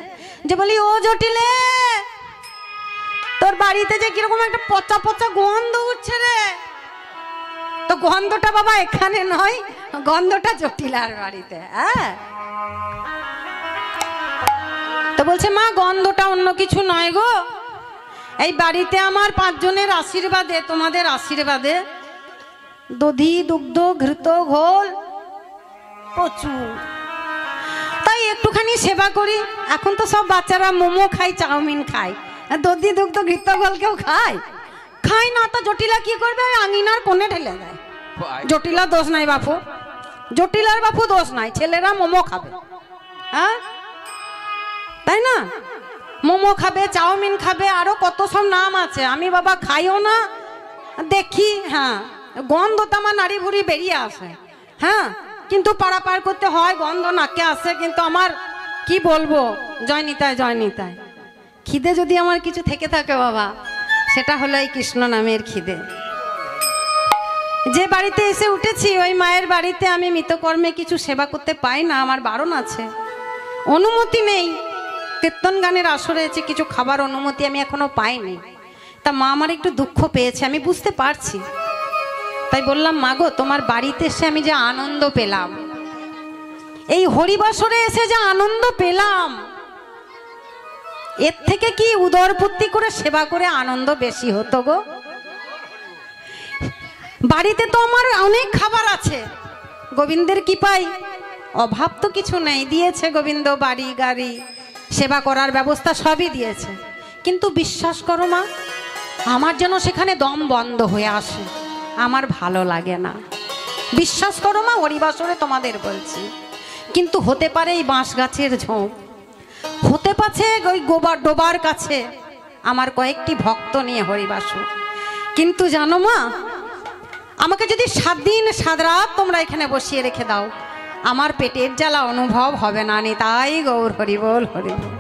যে বলি, ও জটিলে তোর বাড়িতে যে কিরকম একটা পচা পচা গন্ধ উঠছে রে। তো গন্ধটা বাবা এখানে নয়, গন্ধটা জটিলার বাড়িতে। হ্যাঁ, তো বলছে মা গন্ধটা অন্য কিছু নয় গো, এই বাড়িতে আমার 5 জনের আশীর্বাদে, তোমাদের আশীর্বাদে দধি দুগ্ধ ঘৃত ঘোল প্রচুর, তাই একটুখানি সেবা করি। এখন তো সব বাচ্চারা মোমো খায়, চাউমিন খায়, দধি দুগ্ধ ঘৃত ঘোল কেউ খায় না। তো জটিলা কি করবে? আঙিনার কোণে ঢেলে দেয়। জটিলার দোষ নাই বাপু, জটিলার বাপু দোষ নাই, ছেলেরা মোমো খাবে। হ্যাঁ, তাই না? মোমো খাবে, চাউমিন খাবে, আরো কত সব নাম আছে। আমি বাবা খাইও না, দেখি। হ্যাঁ, গন্ধটা আমার নাড়ি ভুড়ি বেরিয়ে আসে। হ্যাঁ, কিন্তু পারাপার করতে হয়, গন্ধ নাকে আসে। কিন্তু আমার কি বলবো, জয় নিতাই জয় নিতাই। খিদে যদি আমার কিছু থেকে থাকে বাবা, সেটা হলো এই কৃষ্ণ নামের খিদে। যে বাড়িতে এসে উঠেছি ওই মায়ের বাড়িতে আমি মৃতকর্মে কিছু সেবা করতে পাই না, আমার বারণ আছে, অনুমতি নেই। কীর্তন গানের আসরে এসে কিছু খাবার অনুমতি আমি এখনো পাইনি। তা মা আমার একটু দুঃখ পেয়েছে, আমি বুঝতে পারছি। তাই বললাম মা গো, তোমার বাড়িতে এসে আমি যে আনন্দ পেলাম, এই হরিবাসরে এসে যে আনন্দ পেলাম, এর থেকে কি উদরপূর্তি করে সেবা করে আনন্দ বেশি হতো গো? বাড়িতে তো আমার অনেক খাবার আছে, গোবিন্দের কৃপায় অভাব তো কিছু নেই, দিয়েছে গোবিন্দ বাড়ি গাড়ি, সেবা করার ব্যবস্থা সবই দিয়েছে। কিন্তু বিশ্বাস করো মা, আমার যেন সেখানে দম বন্ধ হয়ে আসে, আমার ভালো লাগে না। বিশ্বাস করো মা, হরিবাসরে তোমাদের বলছি। কিন্তু হতে পারে এই বাঁশ গাছের ঝোপ, হতে পারে ওই গোবার ডোবার কাছে আমার কয়েকটি ভক্ত নিয়ে হরিবাসর। কিন্তু জানো মা, আমাকে যদি 7 দিন 7 রাত তোমরা এখানে বসিয়ে রেখে দাও, আমার পেটের জ্বালা অনুভব হবে না। তাই গৌর হরিবল হরিবল।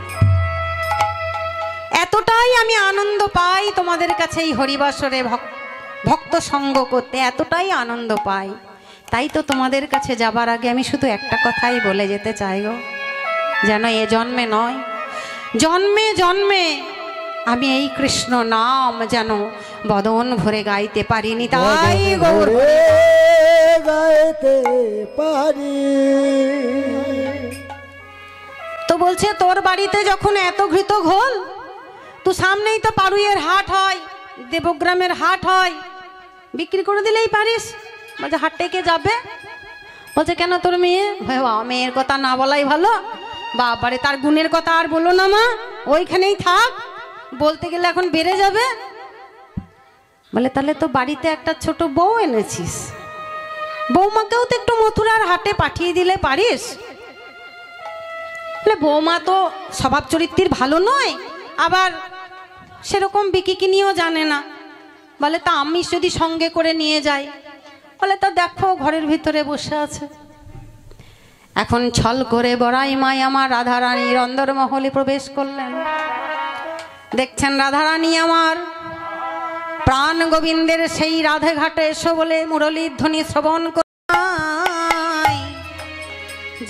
এতটাই আমি আনন্দ পাই তোমাদের কাছে এই হরিবাসরে ভক্ত সঙ্গ করতে, এতটাই আনন্দ পাই। তাই তো তোমাদের কাছে যাবার আগে আমি শুধু একটা কথাই বলে যেতে চাই গো, যেন এ জন্মে নয়, জন্মে জন্মে আমি এই কৃষ্ণ নাম যেন বদন ভরে গাইতে পারিনি। তাই গৌর গাইতে পারি। তো বলছে তোর বাড়িতে যখন এত ঘৃত ঘোল, তো সামনেই তো পারুইয়ের হাট হয়, দেবগ্রামের হাট হয়, বিক্রি করে দিলেই পারিস। বলছে হাটে কে যাবে? বলছে কেন তোর মেয়ে? মেয়ের কথা না বলাই ভালো। বাবারে, তার গুণের কথা আর বলো না মা, ওইখানেই থাক, বলতে গেলে এখন বেড়ে যাবে। বলে তাহলে তো বাড়িতে একটা ছোট বউ এনেছিস, বৌমাকেও তো একটু মথুরার হাটে পাঠিয়ে দিলে পারিস। বলে বৌমা তো স্বভাব চরিত্রের ভালো নয়, আবার সেরকম বিকিকি নিয়েও জানে না। বলে তা আমি যদি সঙ্গে করে নিয়ে যাই? বলে তা দেখো ঘরের ভিতরে বসে আছে। এখন ছল করে বড়াই মাই আমার রাধারানীর অন্দরমহলে প্রবেশ করলেন। দেখছেন রাধারানী আমার প্রাণ গোবিন্দের সেই রাধে ঘাটে এসো বলে মুরলীর ধ্বনি শ্রবণ করাই,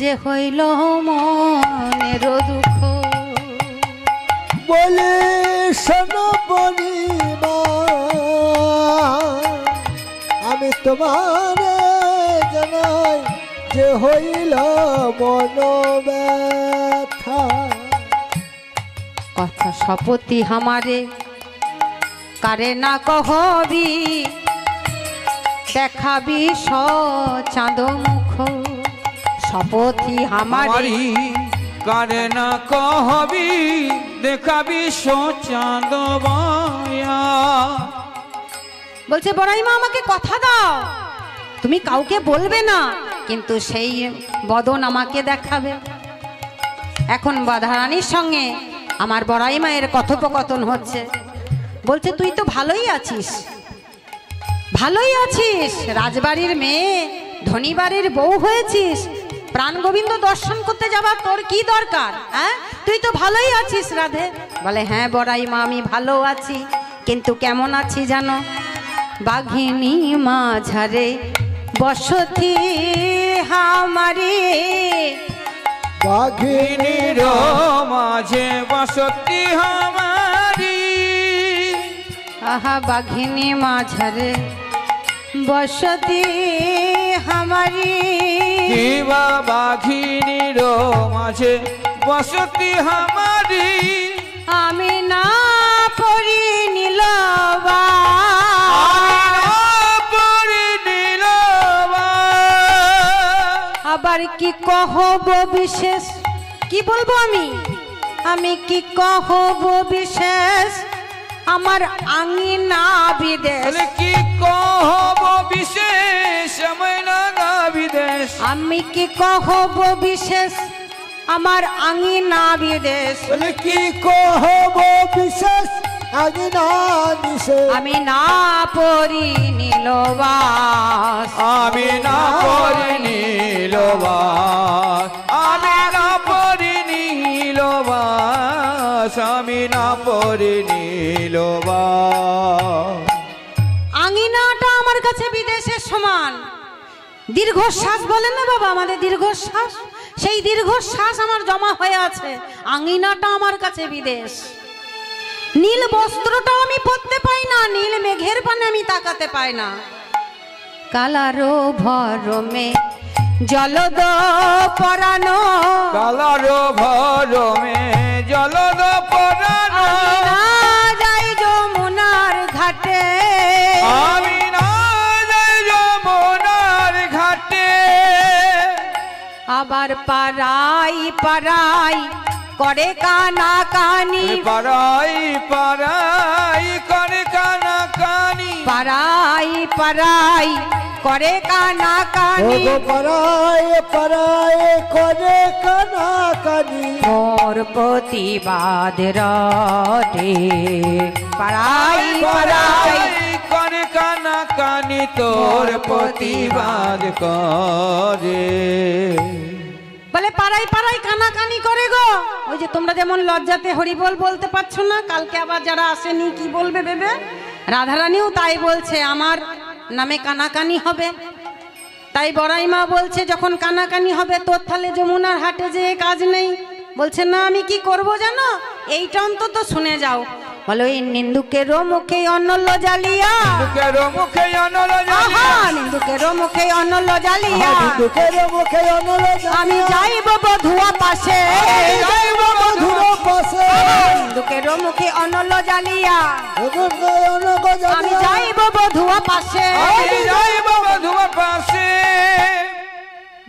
যে হইল মনের দুঃখ বলে শোনো বলিমা, আমি তোমার জানাই যে হইল মন ব্যথা। কথা শপথি আমারে কারে না কহবি, দেখাবি চাঁদ মুখ। শপথি আমারি কারে না কহবি, দেখাবি চাঁদ বায়া। বলছে বড়াই মা আমাকে কথা দাও, তুমি কাউকে বলবে না, কিন্তু সেই বদন আমাকে দেখাবে। এখন রাধারানীর সঙ্গে আমার বড়াই মায়ের কথোপকথন হচ্ছে। বলছে তুই তো ভালোই আছিস, ভালোই আছিস, রাজবাড়ির মেয়ে, ধনী বাড়ির বউ হয়েছিস, প্রাণ গোবিন্দ দর্শন করতে যাবার তোর কি দরকার? হ্যাঁ, তুই তো ভালোই আছিস রাধে। বলে হ্যাঁ বড়াই মা আমি ভালো আছি, কিন্তু কেমন আছি জানো? বাঘিনী মাঝারে বসতি হামারে, বাঘিনীর মাঝে বসতি হামারি। আহা বাঘিনী মাঝারে বসতি হামারি, কিবা বাঘিনীর মাঝে বসতি হামারি। আমি না পড়ি নীলবা, আবার কি কহব বিশেষ? কি বলবো আমি কি কহব বিশেষ? আমার আঙিনা বিদেশ। কি কহব বিশেষ? বিদেশ। আমি কি কহব বিশেষ? আমার আঙিনা বিদেশ। কি কহব বিশেষ? আঙিনা বিশেষ। আমি না পড়ি নীলবাস, আমি না পড়ি নীলবাস, আমি না পড়ি নীলবাস, আমি না পড়ি নীলবাস। আঙিনাটা আমার কাছে বিদেশের সমান। দীর্ঘশ্বাস বলেন না বাবা, আমাদের দীর্ঘশ্বাস, সেই দীর্ঘশ্বাস আমার জমা হয়ে আছে। আঙিনাটা আমার কাছে বিদেশ। নীল বস্ত্রটা আমি পরতে পাই না, নীল মেঘের পানে আমি তাকাতে পাই না। কালারো ভরমে জলদ পরানো কালার ভরমে জলদ পরানো আমি না যাই যমুনার ঘাটে আমি না যাই যমুনার ঘাটে আবার পারাই পারাই করে কানা কানি পারাই পারাই করে কানা কানি পারাই পারাই করে কানা কানি ওগো পরায় পরায় করে কানা কানি মোর প্রতিবাদ রটে পারাই পারাই করে কানা কানি তোর প্রতিবাদ করে বলে পাড়াই পাড়াই কানাকানি করে গো। ওই যে তোমরা যেমন লজ্জাতে হরিবল বলতে পারছো না, কালকে আবার যারা আসেনি কি বলবে ভেবে, রাধারানীও তাই বলছে আমার নামে কানাকানি হবে। তাই বড়াই মা বলছে যখন কানাকানি হবে তোর থালে যমুনার হাটে যে কাজ নেই। বলছে না আমি কি করব জানো, এইটা অন্তত শুনে যাও। বলো এই নিন্দুকেরও মুখে অনল জ্বালিয়া, নিন্দুকেরও মুখে অনল আহা নিন্দুকেরও মুখে অনল জ্বালিয়া দুঃখের মুখে অনুরোধ আমি যাইব বধুয়া পাশে, যাইব মধুর পাশে নিন্দুকেরও মুখে অনল জ্বালিয়া আমি আমি যাইব বধুয়া পাশে। আমি যাইব বধুয়া পাশে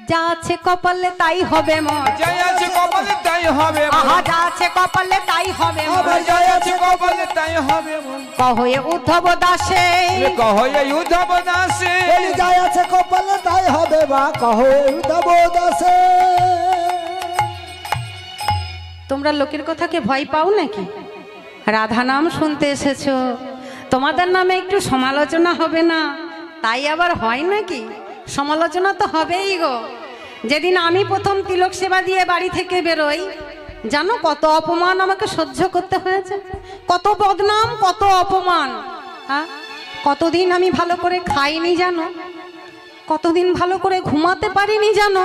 যা আছে কপালে তাই হবে মোর, যাই আছে কপালে তাই হবে আহা যা আছে কপালে তাই হবে মোর। যাই আছে কপালে তাই হবে কহে উদ্ধব দাসে কহ এই উদ্ধব দাসে যাই আছে কপালে তাই হবে বা কহ উদ্ধব দাসে। তোমরা লোকের কথাকে ভয় পাও নাকি? রাধা নাম শুনতে এসেছো, তোমাদের নামে একটু সমালোচনা হবে না? তাই আবার হয় নাকি? সমালোচনা তো হবেই গো। যেদিন আমি প্রথম তিলক সেবা দিয়ে বাড়ি থেকে বেরোই, জানো কত অপমান আমাকে সহ্য করতে হয়েছে, কত বদনাম, কত অপমান। হ্যাঁ, কতদিন আমি ভালো করে খাইনি জানো, কতদিন ভালো করে ঘুমাতে পারিনি জানো।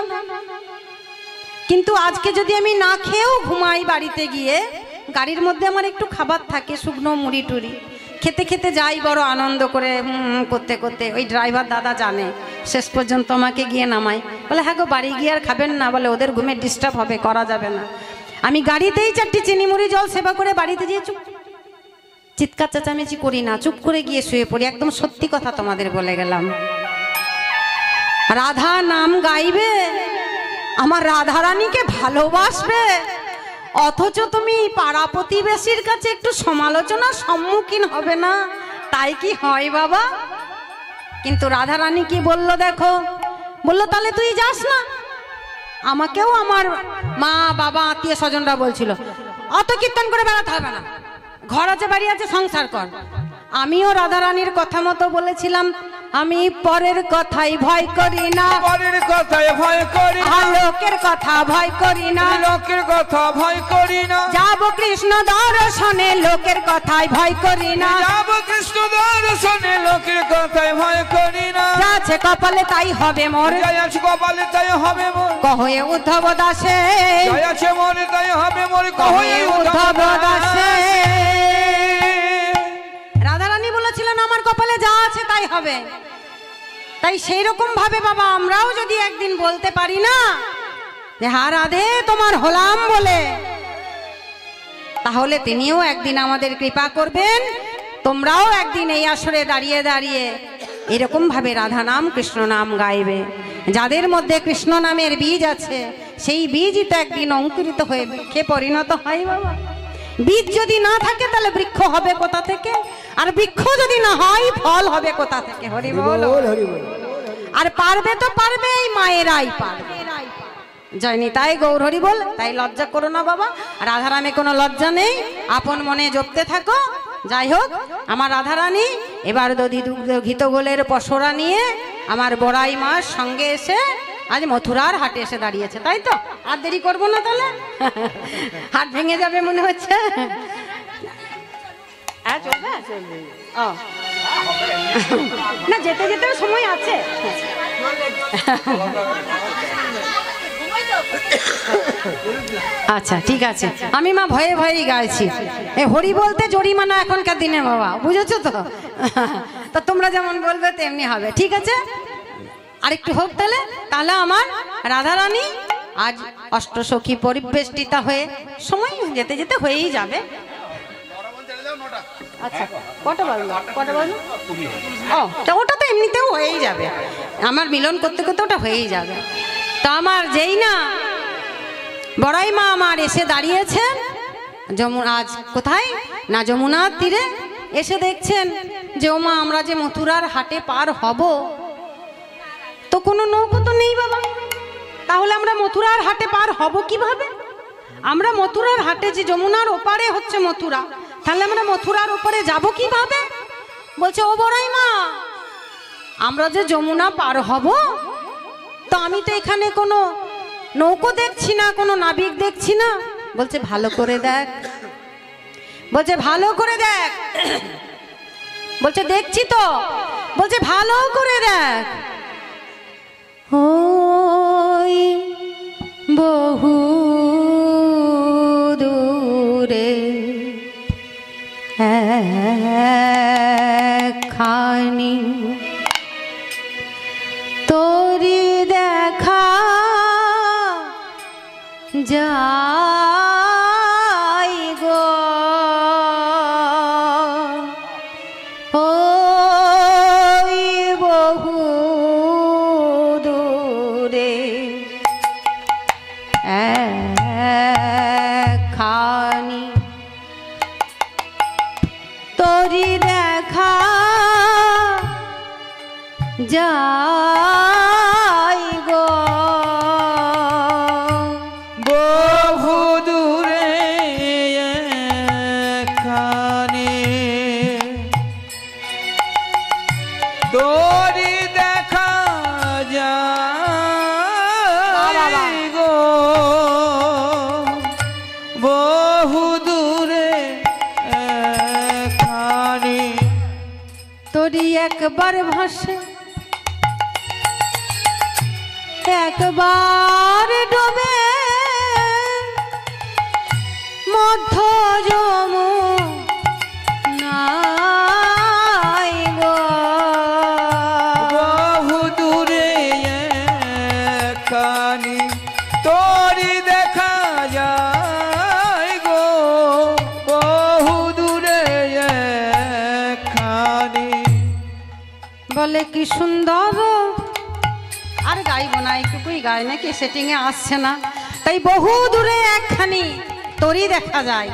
কিন্তু আজকে যদি আমি না খেয়েও ঘুমাই বাড়িতে গিয়ে, গাড়ির মধ্যে আমার একটু খাবার থাকে, শুকনো মুড়ি টুড়ি খেতে খেতে যাই বড় আনন্দ করে করতে করতে। ওই ড্রাইভার দাদা জানে, শেষ পর্যন্ত আমাকে গিয়ে নামায়, বলে হ্যাঁ গো বাড়ি গিয়ে আর খাবেন না, বলে ওদের ঘুমে ডিস্টার্ব হবে, করা যাবে না। আমি গাড়িতেই 4টি চিনি মুড়ি জল সেবা করে বাড়িতে গিয়ে চুপ, চিৎকার চেঁচামেচি করি না, চুপ করে গিয়ে শুয়ে পড়ি। একদম সত্যি কথা তোমাদের বলে গেলাম। রাধা নাম গাইবে, আমার রাধারানীকে ভালোবাসবে, অথচ তুমি পাড়া প্রতিবেশীর কাছে একটু সমালোচনার সম্মুখীন হবে না, তাই কি হয় বাবা? কিন্তু রাধারানী কি বললো দেখো, বললো তাহলে তুই যাস না। আমাকেও আমার মা বাবা আত্মীয় স্বজনরা বলছিল অত কীর্তন করে বেড়াতে হবে না, ঘর আছে বাড়ি আছে সংসার কর। আমিও রাধারানীর কথা মতো বলেছিলাম আমি পরের কথাই ভয় করি না, পরের কথায় ভয় করি না, লোকের কথা ভয় করি না, লোকের কথা ভয় করি না, যাব কৃষ্ণ দর্শনে লোকের কথাই ভয় করি না, যাব কৃষ্ণ দর্শনে লোকের কথায় ভয় করি না, যা আছে কপালে তাই হবে মোর, যাই আছে কপালে তাই হবে মোর, কহে উদ্ধব দাসে, যাই আছে মনে তাই হবে মোর, কহে উদ্ধব দাসে। রাধারানী বলেছিলেন আমার কপালে যা আছে তাই হবে। তাই সেই রকম ভাবে বাবা আমরাও যদি একদিন বলতে পারি না যে হ্যাঁ রাধে তোমার হলাম বলে, তাহলে তিনিও একদিন আমাদের কৃপা করবেন। তোমরাও একদিন এই আসরে দাঁড়িয়ে দাঁড়িয়ে এরকম ভাবে রাধা নাম কৃষ্ণ নাম গাইবে। যাদের মধ্যে কৃষ্ণ নামের বীজ আছে সেই বীজই তো একদিন অঙ্কুরিত হয়ে বৃক্ষে পরিণত হয় বাবা। বীজ যদি না থাকে তাহলে বৃক্ষ হবে কোথা থেকে, আর বৃক্ষ যদি না হয় ফল হবে কোথা থেকে? হরি বল। আর পারবে তো পারবে এই মায়েরাই পারবে। জয় নিতাই গৌর হরি বল। তাই লজ্জা করো না বাবা, রাধারামে কোনো লজ্জা নেই, আপন মনে জপতে থাকো। যাই হোক আমার রাধারানী এবার দধি দুগ্ধ ঘিত গোলের পসরা নিয়ে আমার বড়াই মার সঙ্গে এসে আজ মথুরার হাটে এসে দাঁড়িয়েছে, তাই তো? আর দেরি করবো না তাহলে, হাট ভেঙে যাবে মনে হচ্ছে। হ্যাঁ চলবে, ও না যেতে যেতে সময় আছে। আচ্ছা ঠিক আছে, আমি মা ভয়ে ভয়েই গাইছি। এ হরি বলতে জরিমানা এখনকার দিনে বাবা, বুঝেছো তো? তো তোমরা যেমন বলবে তেমনি হবে, ঠিক আছে? আরেকটু হোক তাহলে, তাহলে আমার রাধারানী আজ অষ্টসখী পরিবেষ্টিতা হয়ে সময় যেতে যেতে হয়েই যাবে। আচ্ছা কটা বাজলো, কটা বাজলো? ও তা ওটা তো এমনিতেও হয়েই যাবে, আমার মিলন করতে করতে ওটা হয়েই যাবে। তা আমার যেই না বড়াই মা আমার এসে দাঁড়িয়েছেন যমুনা, আজ কোথায় না যমুনার তীরে এসে দেখছেন যে ও মা আমরা যে মথুরার হাটে পার হব, তো কোনো নৌকো তো নেই বাবা, তাহলে আমরা মথুরার হাটে পার হব কিভাবে? আমরা মথুরার হাটে, যে যমুনার ওপারে হচ্ছে মথুরা, তাহলে আমরা মথুরার ওপারে যাব কিভাবে? বলছে ও বড়াই মা আমরা যে যমুনা পার হব, তো আমি তো এখানে কোনো নৌকো দেখছি না, কোনো নাবিক দেখছি না। বলছে ভালো করে দেখ, বলছে ভালো করে দেখ। বলছে দেখছি তো, বলছে ভালো করে দেখ। ওই বহু দূরে একখানি তোরি দেখা যাই গো, ওই বহু দূরে একখানি তোরি দেখা যাই গো, বহু দূরে একখানি তোরি দেখা যায় গো, বহু দূরে একখানি তোরি একবার ভাসে একবার ডোবে মধ্য যমুনায় গো, বহু দূরে একখানি তোরি দেখা যায় গো, বহু দূরে একখানি। বলে কি সুন্দর, আর গাইব না, এইটুকুই গায় নাকি, সেটিংয়ে আসছে না। তাই বহু দূরে একখানি তরি দেখা যায়,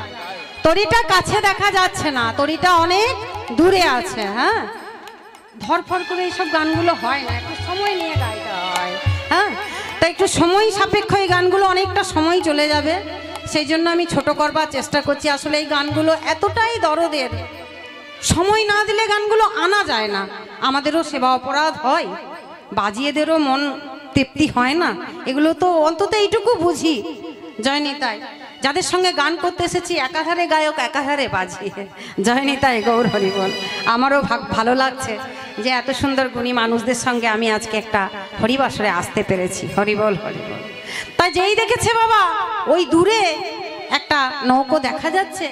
তরিটা কাছে দেখা যাচ্ছে না, তরিটা অনেক দূরে আছে। হ্যাঁ ধরফর করে এইসব গানগুলো হয় না, একটু সময় নিয়ে গাইতে হয়। হ্যাঁ তাই একটু সময় সাপেক্ষ এই গানগুলো, অনেকটা সময় চলে যাবে, সেই জন্য আমি ছোট করবার চেষ্টা করছি। আসলে এই গানগুলো এতটাই দরদের, সময় না দিলে গানগুলো আনা যায় না, আমাদেরও সেবা অপরাধ হয়, বাজিয়েদেরও মন তৃপ্তি হয় না, এগুলো তো অন্তত এইটুকু বুঝি। জয়নিতাই যাদের সঙ্গে গান করতে এসেছি, একাধারে গায়ক একাধারে বাজিয়ে, জয়নিতাই গৌর হরিবল। আমারও ভালো লাগছে যে এত সুন্দর গুণী মানুষদের সঙ্গে আমি আজকে একটা হরিবাসরে আসতে পেরেছি। হরিবল হরিবল। তাই যেই দেখেছে বাবা ওই দূরে একটা নৌকো দেখা যাচ্ছে,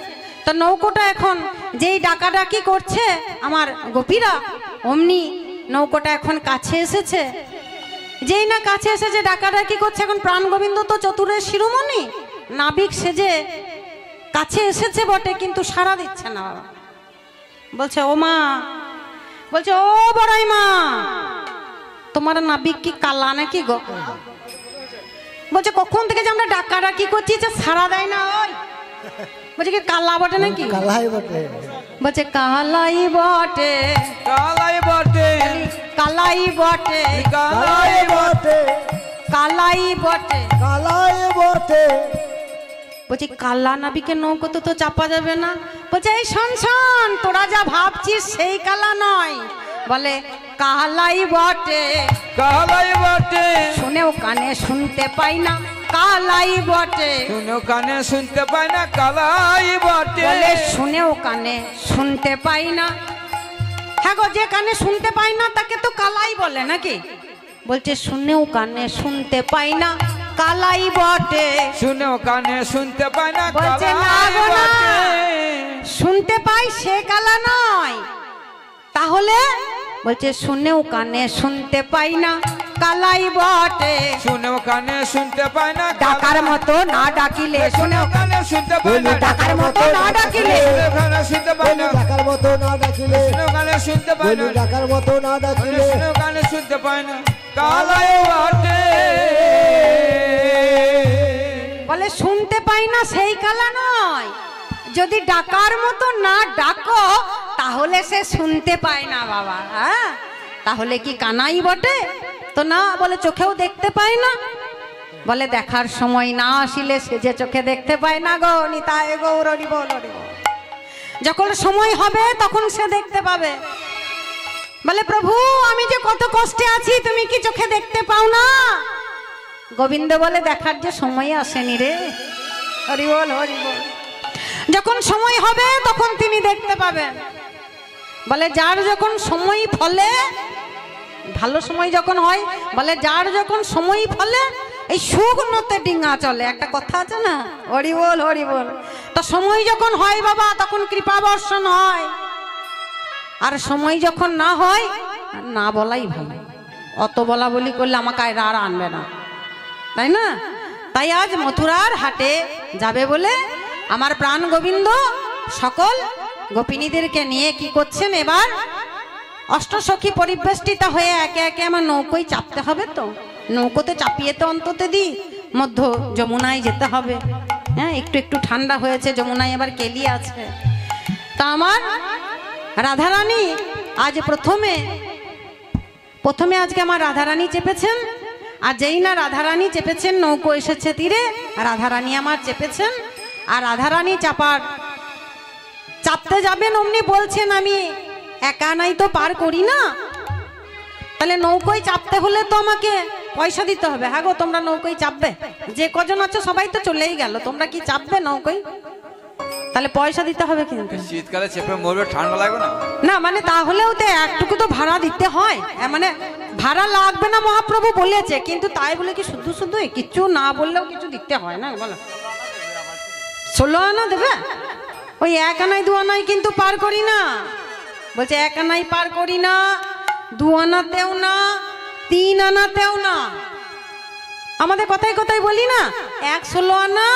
তো নৌকোটা এখন যেই ডাকাডাকি করছে আমার গোপীরা, অমনি নৌকোটা এখন কাছে এসেছে। যেই না কাছে এসেছে ডাকাডাকি করছে, এখন প্রাণ গোবিন্দ তো চতুরের শিরোমণি, নাবিক সেজে কাছে এসেছে বটে, কিন্তু সাড়া দিচ্ছে না বাবা। বলছে ও মা, বলছে ও বড়াই মা তোমার নাবিক কি কালা নাকি গো? বলছে কখন থেকে যে আমরা ডাকাডাকি করছি, যে সাড়া দেয় না। ওই বলছে কি কালা বটে নাকি? কালাই বটে। বলছে কালাই বটে, কালাই বটে, কালাই বটে, কালাই বটে, কালাই বটে, কালাই বটে। বলছি কালা নাবিকের নৌকো তো চাপা যাবে না। বলছে এই শোন শোন, তোরা যা ভাবছিস সেই কালা নয়, বলে কালাই বটে, কালাই বটে, শুনেও কানে শুনতে পাই না, কালাই বটে, শুনেও কানে শুনতে পাই না, কালাই বটে, বলে শুনেও কানে শুনতে পাই না। হ্যাঁ গো, যে কানে শুনতে পাই না তাকে তো কালাই বলে নাকি? বলছে শুনেও কানে শুনতে পাই না, কালাই বটে, শুনেও কানে শুনতে পাই না, বলছে না কালাই গো না, বটে, শুনতে পাই সে কালা নয়। তাহলে বলছে শুনেও কানে শুনতে পাই না, কালাই বটে। শুনেও কানে শুনতে পায় না, ডাকার মতো না ডাকিলে, শুনেও কানে শুনতে পায় না, ডাকার মতো না ডাকিলে, শুনেও কানে শুনতে পায় না, ডাকার মতো না ডাকিলে, শুনেও কানে শুনতে পায় না, ডাকার মতো না ডাকিলে, শুনেও কানে শুনতে পায় না, কালাই বটে। বলে শুনতে পাই না সেই কালা নয়, যদি ডাকার মতো না ডাকো তাহলে সে শুনতে পায় না বাবা। হ্যাঁ, তাহলে কি কানাই বটে? তো না, বলে চোখেও দেখতে পায় না। বলে দেখার সময় না আসিলে সে যে চোখে দেখতে পায় না গো, নিতাই গৌর হরি বল হরি বল। যখন সময় হবে তখন সে দেখতে পাবে। বলে প্রভু আমি যে কত কষ্টে আছি তুমি কি চোখে দেখতে পাও না? গোবিন্দ বলে দেখার যে সময় আসেনি রে, হরি বল হরি বল। যখন সময় হবে তখন তিনি দেখতে পাবেন। বলে যার যখন সময় ফলে, ভালো সময় যখন হয়, বলে যার যখন সময় ফলে এই শুকনোতে ডিঙা চলে, একটা কথা আছে না, হরি বল হরি বল। তো সময় যখন হয় বাবা তখন কৃপা বর্ষণ হয়, আর সময় যখন না হয় না বলাই ভালো। অত বলা বলি করলে আমাকে আর আনবে না, তাই না? তাই আজ মথুরার হাটে যাবে বলে আমার প্রাণ গোবিন্দ সকল গোপিনীদেরকে নিয়ে কি করছেন, এবার অষ্টসখী পরিবেষ্টিত হয়ে একে একে আমার নৌকোয় চাপতে হবে। তো নৌকোতে চাপিয়ে তো অন্তত দি মধ্য যমুনায় যেতে হবে। হ্যাঁ, একটু একটু ঠান্ডা হয়েছে, যমুনায় এবার কেলি আছে। তা আমার রাধারানী আজ প্রথমে আজকে আমার রাধারানী চেপেছেন। আর যেই না রাধারানী চেপেছেন, নৌকো এসেছে তীরে, রাধারানী আমার চেপেছেন। আর রাধারানী চাপতে যাবেন অমনি বলছেন আমি একা নাই তো পার করি না। তাহলে নৌকোয় চাপতে হলে তো আমাকে পয়সা দিতে হবে। হ্যাঁ গো, তোমরা নৌকোয় চাপবে? যে কজন আছো সবাই তো চলেই গেল, তোমরা কি চাপবে নৌকোয়? তাহলে পয়সা দিতে হবে। কিন্তু শীতকালে চেপে মরবে, ঠান্ডা লাগবে না? না, মানে তাহলেও তো একটুকু তো ভাড়া দিতে হয়। মানে ভাড়া লাগবে না মহাপ্রভু বলেছে, কিন্তু তাই বলে কি শুধু শুধু কিছু না বললেও কিছু দিতে হয় না? বলো 16 আনা দেবে? ওই 1 আনায় 2 আনায় কিন্তু পার করি না। বলছে 1 আনায় পার করি না, 2 আনাতেও না, 3 আনাতেও না। আমাদের কথায় কথায় বলি না, 1 16 আনা,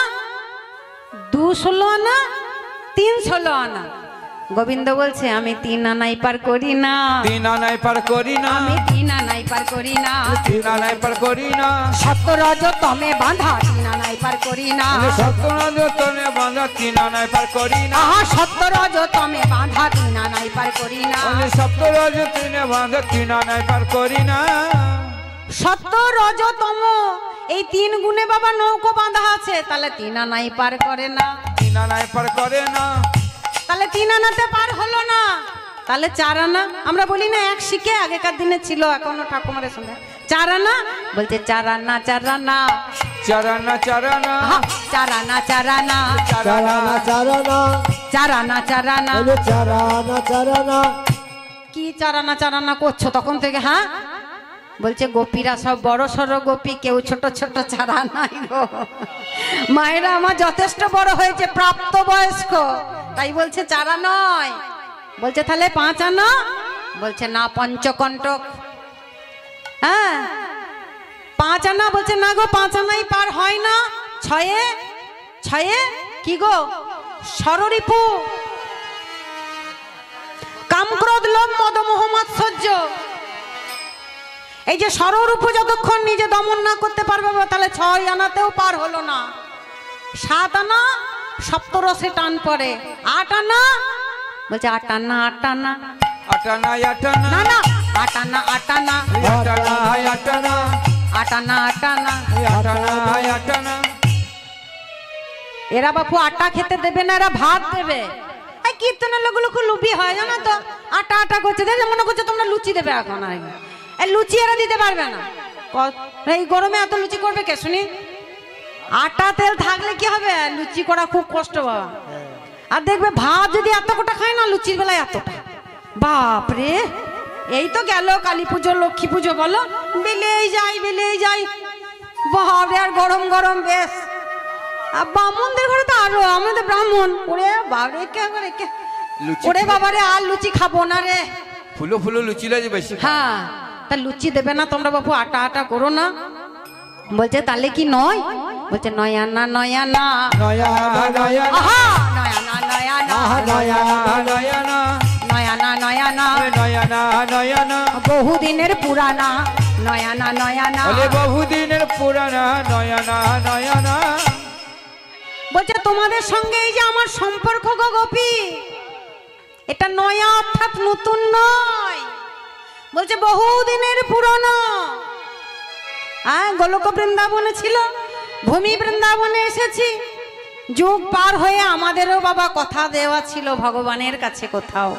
2 16 আনা, 3 16 আনা। গোবিন্দ বলছে আমি 3 আনাই পার করি না, 3 আনাই পার করি না, আমি 3 আনাই পার করি না, 3 আনাই পার করি না। সত্যরজ তমে বাঁধা 3 আনাই পার করি না, সত্যরজ তমে বাঁধা 3 আনাই পার করি না। আহা সত্যরজ তমে বাঁধা 3 আনাই পার করি না, সত্যরজ তমে বাঁধা 3 আনাই পার করি না। সত্যরজ তম এই 3 গুণে বাবা নৌকো বাঁধা আছে, তাহলে 3 আনাই পার করে না, 3 আনাই পার করে না। তাহলে 3 আনাতে পার হলো না, তাহলে 4 আনা। আমরা বলি না 1 শিখে, আগেকার দিনে ছিল, এখনো ঠাকুমারের সঙ্গে 4 আনা। বলছে 4 আনা 4 আনা, 4 আনা 4 আনা, 4 আনা 4 আনা, 4 আনা 4 আনা, 4 আনা 4 আনা। 4 আনা 4 আনা। কি 4 আনা 4 আনা করছো তখন থেকে? হ্যাঁ, বলছে গোপীরা সব বড় সড়ো গোপী, কেউ ছোট ছোট 4 আনাই গো। মায়েরা আমার যথেষ্ট বড় হয়েছে, প্রাপ্ত বয়স্ক, তাই বলছে 4 আনা নয়। বলছে তাহলে 5 আনা? বলছে না, পঞ্চকণ্টক। হ্যাঁ, 5 আনা। বলছে না গো, 5 আনাই পার হয় না। 6 কি গো? ষড়রিপু, কামক্রোধ লোভ মদ মোহ মাৎসর্য। এই যে ষড়রূপ যতক্ষণ নিজে দমন না করতে পারবে, তাহলে 6 আনাতেও পার হলো না। 7 আনা সপ্তরসে টান পড়ে। 8 আনা? বলছে 8 আনা 8 আনা, 8 আনা 8 আনা, না না 8 আনা 8 আনা, 8 আনা 8 আনা, 8 আনা 8 আনা। 8 আনা 8 আনা। এরা বাপু আটা খেতে দেবে না, এরা ভাত দেবে। এই কীর্তনের লোকগুলো খুব লুপি হয় জানো তো, আটা আটা করছে, দেখে মনে করছে তোমরা লুচি দেবে এখন। এই লুচি এরা দিতে পারবে না। এই গরমে এত লুচি করবে কে শুনি? আটা তেল থাকলে কি হবে, লুচি করা খুব কষ্ট বাবা। আর দেখবে ভাত যদি এত কোটা খায় না, লুচির বেলায় এতটা, বাপরে। এই তো গেল কালী পুজো, লক্ষ্মী পুজো, বলো বেলেই যাই বাপরে। আর গরম গরম বেশ। আর ব্রাহ্মণদের ঘরে তো আরো, আমাদের ব্রাহ্মণ ওরে বাবারে, ওরে বাবারে আর লুচি খাবো না রে। ফুলো ফুলো লুচি লাগে বেশি। হ্যাঁ, তা লুচি দেবে না তোমরা বাপু, আটা আটা করো না। বলছে তাহলে কি নয়? বলছে নয়া না নয়া না, নয়া নয়া আহা নয়া না নয়া না, নয়া নয়া নয়া না নয়া না, নয়না নয়না বহুদিনের পুরানা নয়া না নয়া না। বলে বহুদিনের পুরানা নয়না নয়না। বলছে তোমাদের সঙ্গে এই যে আমার সম্পর্ক গো গোপী, এটা নয়া অর্থাৎ নতুন নয়। বলছে বহুদিনের পুরনো। গোলক বৃন্দাবনে ছিল, ভূমি বৃন্দাবনে এসেছি, যুগ পার হয়ে আমাদেরও বাবা কথা দেওয়া ছিল ভগবানের কাছে কোথাও।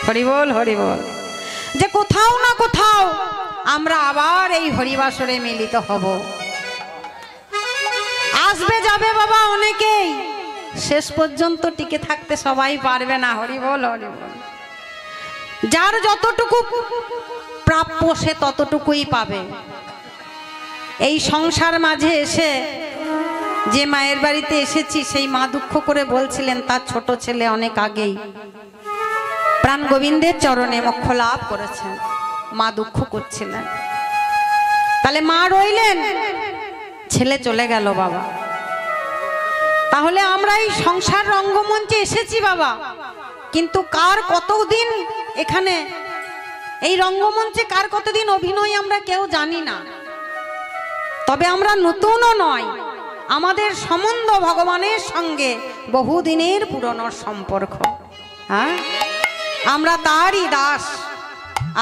হরিবল হরিবল, যে কোথাও না কোথাও আমরা আবার এই হরিবাসরে মিলিত হব। আসবে যাবে বাবা অনেকেই, শেষ পর্যন্ত টিকে থাকতে সবাই পারবে না। হরিবল হরিবল। যার যতটুকু প্রাপ্য সে ততটুকুই পাবে। এই সংসার মাঝে এসে যে মায়ের বাড়িতে এসেছি, সেই মা দুঃখ করে বলছিলেন তার ছোট ছেলে অনেক আগেই প্রাণ গোবিন্দের চরণে মোক্ষ লাভ করেছেন। মা দুঃখ করছিলেন, তাহলে মা রইলেন, ছেলে চলে গেল বাবা। তাহলে আমরা এই সংসার রঙ্গমঞ্চে এসেছি বাবা, কিন্তু কার কতদিন এখানে এই রঙ্গমঞ্চে কার কতদিন অভিনয় আমরা কেউ জানি না। তবে আমরা নতুনও নয়, আমাদের সম্বন্ধ ভগবানের সঙ্গে বহুদিনের পুরনো সম্পর্ক। হ্যাঁ, আমরা তারই দাস।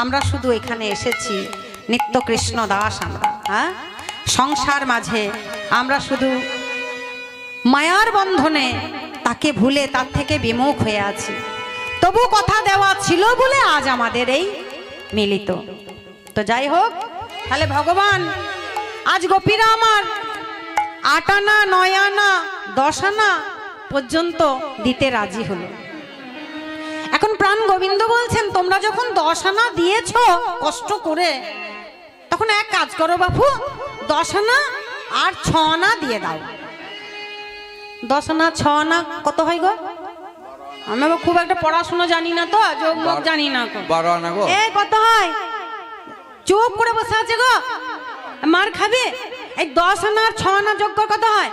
আমরা শুধু এখানে এসেছি নিত্য কৃষ্ণ দাস আমরা। হ্যাঁ, সংসার মাঝে আমরা শুধু মায়ার বন্ধনে তাকে ভুলে তার থেকে বিমুখ হয়ে আছি। তবু কথা দেওয়া ছিল বলে আজ আমাদের এই মিলিত। তো যাই হোক, তাহলে ভগবান আজ গোপীরা আমার 8 আনা 9 আনা 10 আনা পর্যন্ত দিতে রাজি হলো। এখন প্রাণ গোবিন্দ বলছেন তোমরা যখন 10 আনা দিয়েছ কষ্ট করে, তখন এক কাজ করো বাপু, 10 আনা আর 6 আনা দিয়ে দাও। 10 আনা 6 আনা কত হয় গো? আমি খুব একটা পড়াশোনা জানি না, তো যোগ মুখ জানি না। 12 আনা গো। এ কত হয়? চুপ করে বসে আছে গো, মার খাবে। এই 10 আনা আর 6 আনা যোগ কত হয়?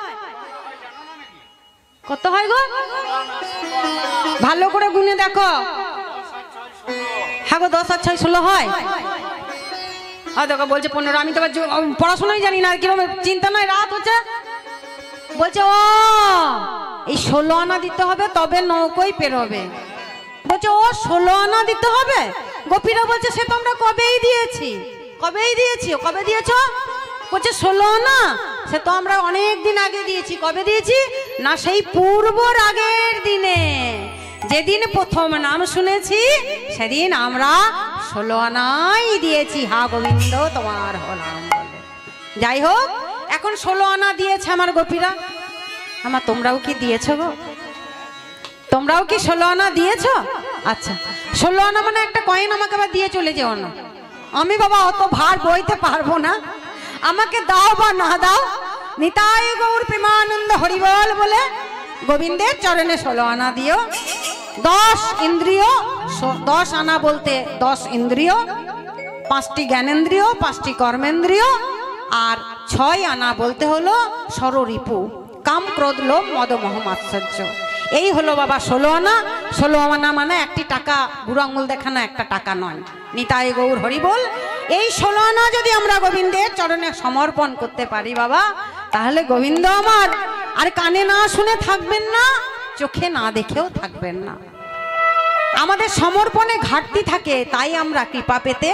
কত হয় গো? ভালো করে গুনে দেখো। হ্যাঁ গো, 10 আর 6 16 হয়। দেখো বলছে 15। আমি তো পড়াশোনাই জানি না, কিরকম চিন্তা নয়, রাত হচ্ছে। বলছে ও এই 16 আনা দিতে হবে তবে নৌকোই পেরোবে। বলছে ও 16 আনা দিতে হবে? গোপীরা বলছে সে তো আমরা কবেই দিয়েছি। কবেই দিয়েছি? কবে দিয়েছ? বলছে 16 আনা সে তো আমরা অনেক দিন আগে দিয়েছি। কবে দিয়েছি? না সেই পূর্বর আগের দিনে, যেদিন প্রথম নাম শুনেছি সেদিন আমরা 16 আনাই দিয়েছি। হা গোবিন্দ তোমার হলাম বলে। যাই হোক, এখন 16 আনা দিয়েছে আমার গোপীরা। আমার তোমরাও কি দিয়েছো গো? তোমরাও কি 16 আনা দিয়েছো? আচ্ছা, 16 আনা মানে একটা কয়েন আমাকে আবার দিয়ে চলে যেও না। আমি বাবা অত ভার বইতে পারবো না, আমাকে দাও বা না দাও, নিতাই গৌর প্রেমানন্দ হরিবল বলে গোবিন্দের চরণে 16 আনা দিও। 10 ইন্দ্রিয়, 10 আনা বলতে 10 ইন্দ্রিয়, 5টি জ্ঞানেন্দ্রিয়, 5টি কর্মেন্দ্রিয়, আর 6 আনা বলতে হলো ষড়রিপু, কাম ক্রোধ লোভ মদ মোহ মাৎসর্য। এই হলো বাবা 16 আনা। 16 আনা মানে একটি টাকা, বুড়ো আঙুল দেখানো একটা টাকা নয়। নিতাই গৌর হরিবল। এই 16 আনা যদি আমরা গোবিন্দের চরণে সমর্পণ করতে পারি বাবা, তাহলে গোবিন্দ আমার আর কানে না শুনে থাকবেন না, চোখে না দেখেও থাকবেন না। আমাদের সমর্পণে ঘাটতি থাকে, তাই আমরা কৃপা পেতে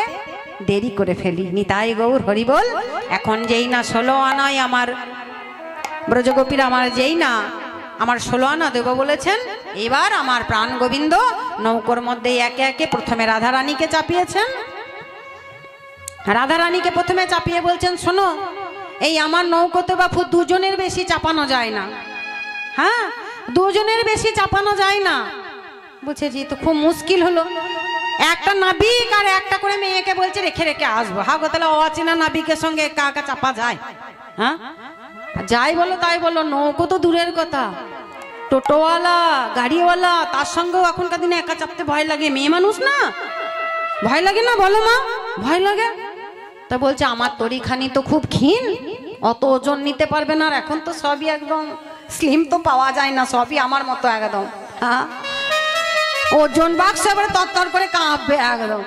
দেরি করে ফেলি। নিতাই গৌর হরিবল। এখন যেই না 16 আনায় আমার ব্রজগোপীর আমার যেই না আমার 16 আনা দেব বলেছেন, এবার আমার প্রাণ গোবিন্দ নৌকোর মধ্যে একে একে প্রথমে রাধারানীকে চাপিয়েছেন। রাধারানীকে প্রথমে চাপিয়ে বলছেন, শোনো এই আমার নৌকোতে বাপু 2 জনের বেশি চাপানো যায় না। হ্যাঁ, 2 জনের বেশি চাপানো যায় না। বলছে জি, তো খুব মুশকিল হলো। একটা নাবিক আর একটা করে মেয়েকে বলছে রেখে রেখে আসবো। হ্যাঁ গো, তাহলে অচেনা নাবিকের সঙ্গে একা একা চাপা যায়? হ্যাঁ, যাই বলো তাই বলো, নৌকো তো দূরের কথা, টোটোওয়ালা গাড়িওয়ালা তার সঙ্গেও এখনকার দিনে একা চাপতে ভয় লাগে। মেয়ে মানুষ না, ভয় লাগে না বলো মা? ভয় লাগে। তা বলছে আমার তরিখানি তো খুব ক্ষীণ, অত ওজন নিতে পারবে না। আর এখন তো সবই একদম স্লিম, তো পাওয়া যায় না, সবই আমার মতো একদম। হ্যাঁ, ওজন বাক্স এবারে তরতর করে কাঁপবে একদম।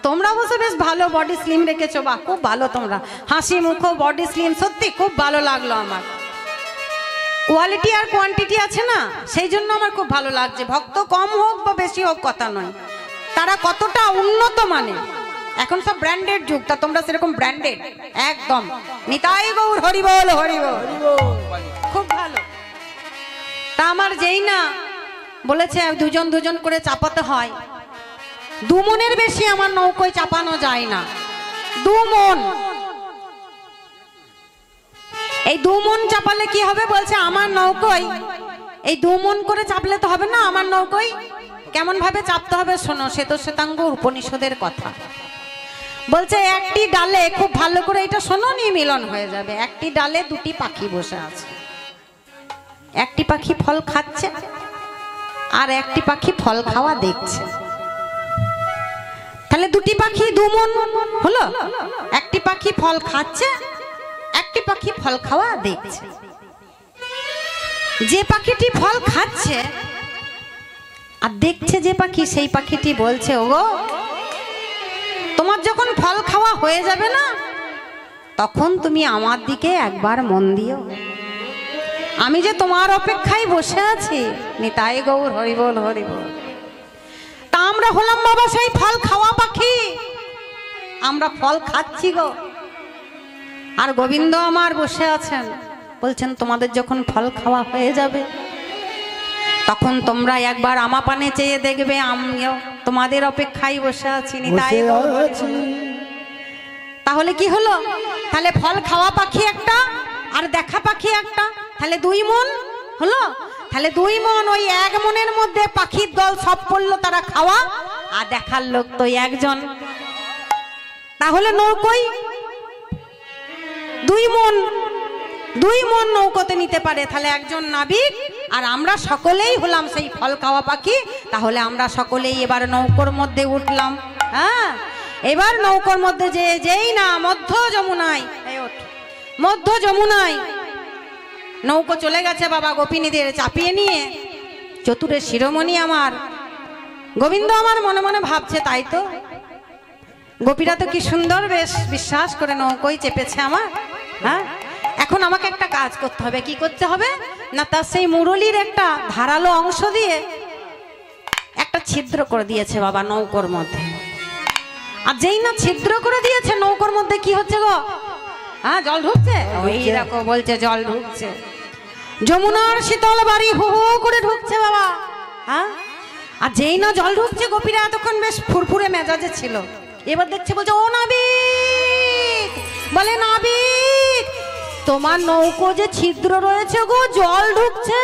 তোমরা অবশ্য বেশ ভালো বডি স্লিম রেখেছো, বা খুব ভালো, তোমরা হাসি মুখো বডি স্লিম, সত্যি খুব ভালো লাগলো আমার। কোয়ালিটি আর কোয়ান্টিটি আছে না, সেই জন্য আমার খুব ভালো লাগছে। ভক্ত কম হোক বা বেশি হোক কথা নয়, তারা কতটা উন্নত মানে। এখন সব ব্র্যান্ডেড যুগ, তা তোমরা সেরকম ব্র্যান্ডেড একদম। নিতাই গৌর হরিবল হরিবল, খুব ভালো। তা আমার যেই না বলেছে দুজন দুজন করে চাপাতে হয়, 2 মনের বেশি আমার নৌকোয় চাপানো যায় না। 2 মন, এই 2 মন চাপালে কি হবে বলছে আমার নৌকোয়, এই 2 মন করে চাপলে তো হবে না। আমার নৌকোয় কেমন ভাবে চাপতে হবে শোনো, শ্বেতাঙ্গ উপনিষদের কথা বলছে। একটি ডালে, খুব ভালো করে এটা শোনো, নি মিলন হয়ে যাবে। একটি ডালে 2টি পাখি বসে আছে। একটি পাখি ফল খাচ্ছে আর একটি পাখি ফল খাওয়া দেখছে। তাহলে 2টি পাখি 2 মন হলো। একটি পাখি ফল খাচ্ছে, একটি পাখি ফল খাওয়া দেখছে। যে পাখিটি ফল খাচ্ছে আর দেখছে যে পাখি, সেই পাখিটি বলছে ওগো, তোমার যখন ফল খাওয়া হয়ে যাবে না, তখন তুমি আমার দিকে একবার মন দিও। আমি যে তোমার অপেক্ষায় বসে আছি। নিতাই গৌর হরিবল হরিবল। তা আমরা হলাম বাবা সেই ফল খাওয়া পাখি, আমরা ফল খাচ্ছি গো। আর গোবিন্দ আমার বসে আছেন, বলছেন তোমাদের যখন ফল খাওয়া হয়ে যাবে, তখন তোমরা একবার আমা পানে চেয়ে দেখবে, আমিও তোমাদের অপেক্ষায় বসে আছি। নিতাই গৌর হরিবল। তাহলে কি হলো? তাহলে ফল খাওয়া পাখি একটা আর দেখা পাখি একটা, তাহলে 2 মন হলো। তাহলে 2 মন, ওই 1 মনের মধ্যে পাখির দল সব পড়লো, তারা খাওয়া, আর দেখার লোক তো একজন। তাহলে নৌকোই 2 মন নৌকোতে নিতে পারে। তাহলে একজন নাবিক, আর আমরা সকলেই হলাম সেই ফল খাওয়া পাখি। তাহলে আমরা সকলেই এবার নৌকোর মধ্যে উঠলাম। হ্যাঁ, এবার নৌকোর মধ্যে যেই না মধ্য যমুনায়, মধ্য যমুনায় নৌকো চলে গেছে বাবা গোপিনীদের চাপিয়ে নিয়ে। চতুরের শিরোমণি আমার গোবিন্দ আমার মনে মনে ভাবছে, তাই তো গোপীরা তো কি সুন্দর বেশ বিশ্বাস করে নৌকোয় চেপেছে আমার। হ্যাঁ, এখন আমাকে একটা কাজ করতে হবে। কি করতে হবে না, তার সেই মুরলির একটা ধারালো অংশ দিয়ে একটা ছিদ্র করে দিয়েছে বাবা নৌকোর মধ্যে। আর যেই না ছিদ্র করে দিয়েছে, নৌকোর মধ্যে কি হচ্ছে গো? হ্যাঁ, জল ঢুকছে। ওই দেখো বলছে জল ঢুকছে, যমুনার শীতল বাড়ি হু হু করে ঢুকছে বাবা। হ্যাঁ, আর যেই না জল ঢুকছে, গোপীরা এতক্ষণ বেশ ফুরফুরে মেজাজে ছিল, এবার দেখছে বলছে ও নাবিক, বলে নাবিক তোমার নৌকো যে ছিদ্র রয়েছে গো, জল ঢুকছে।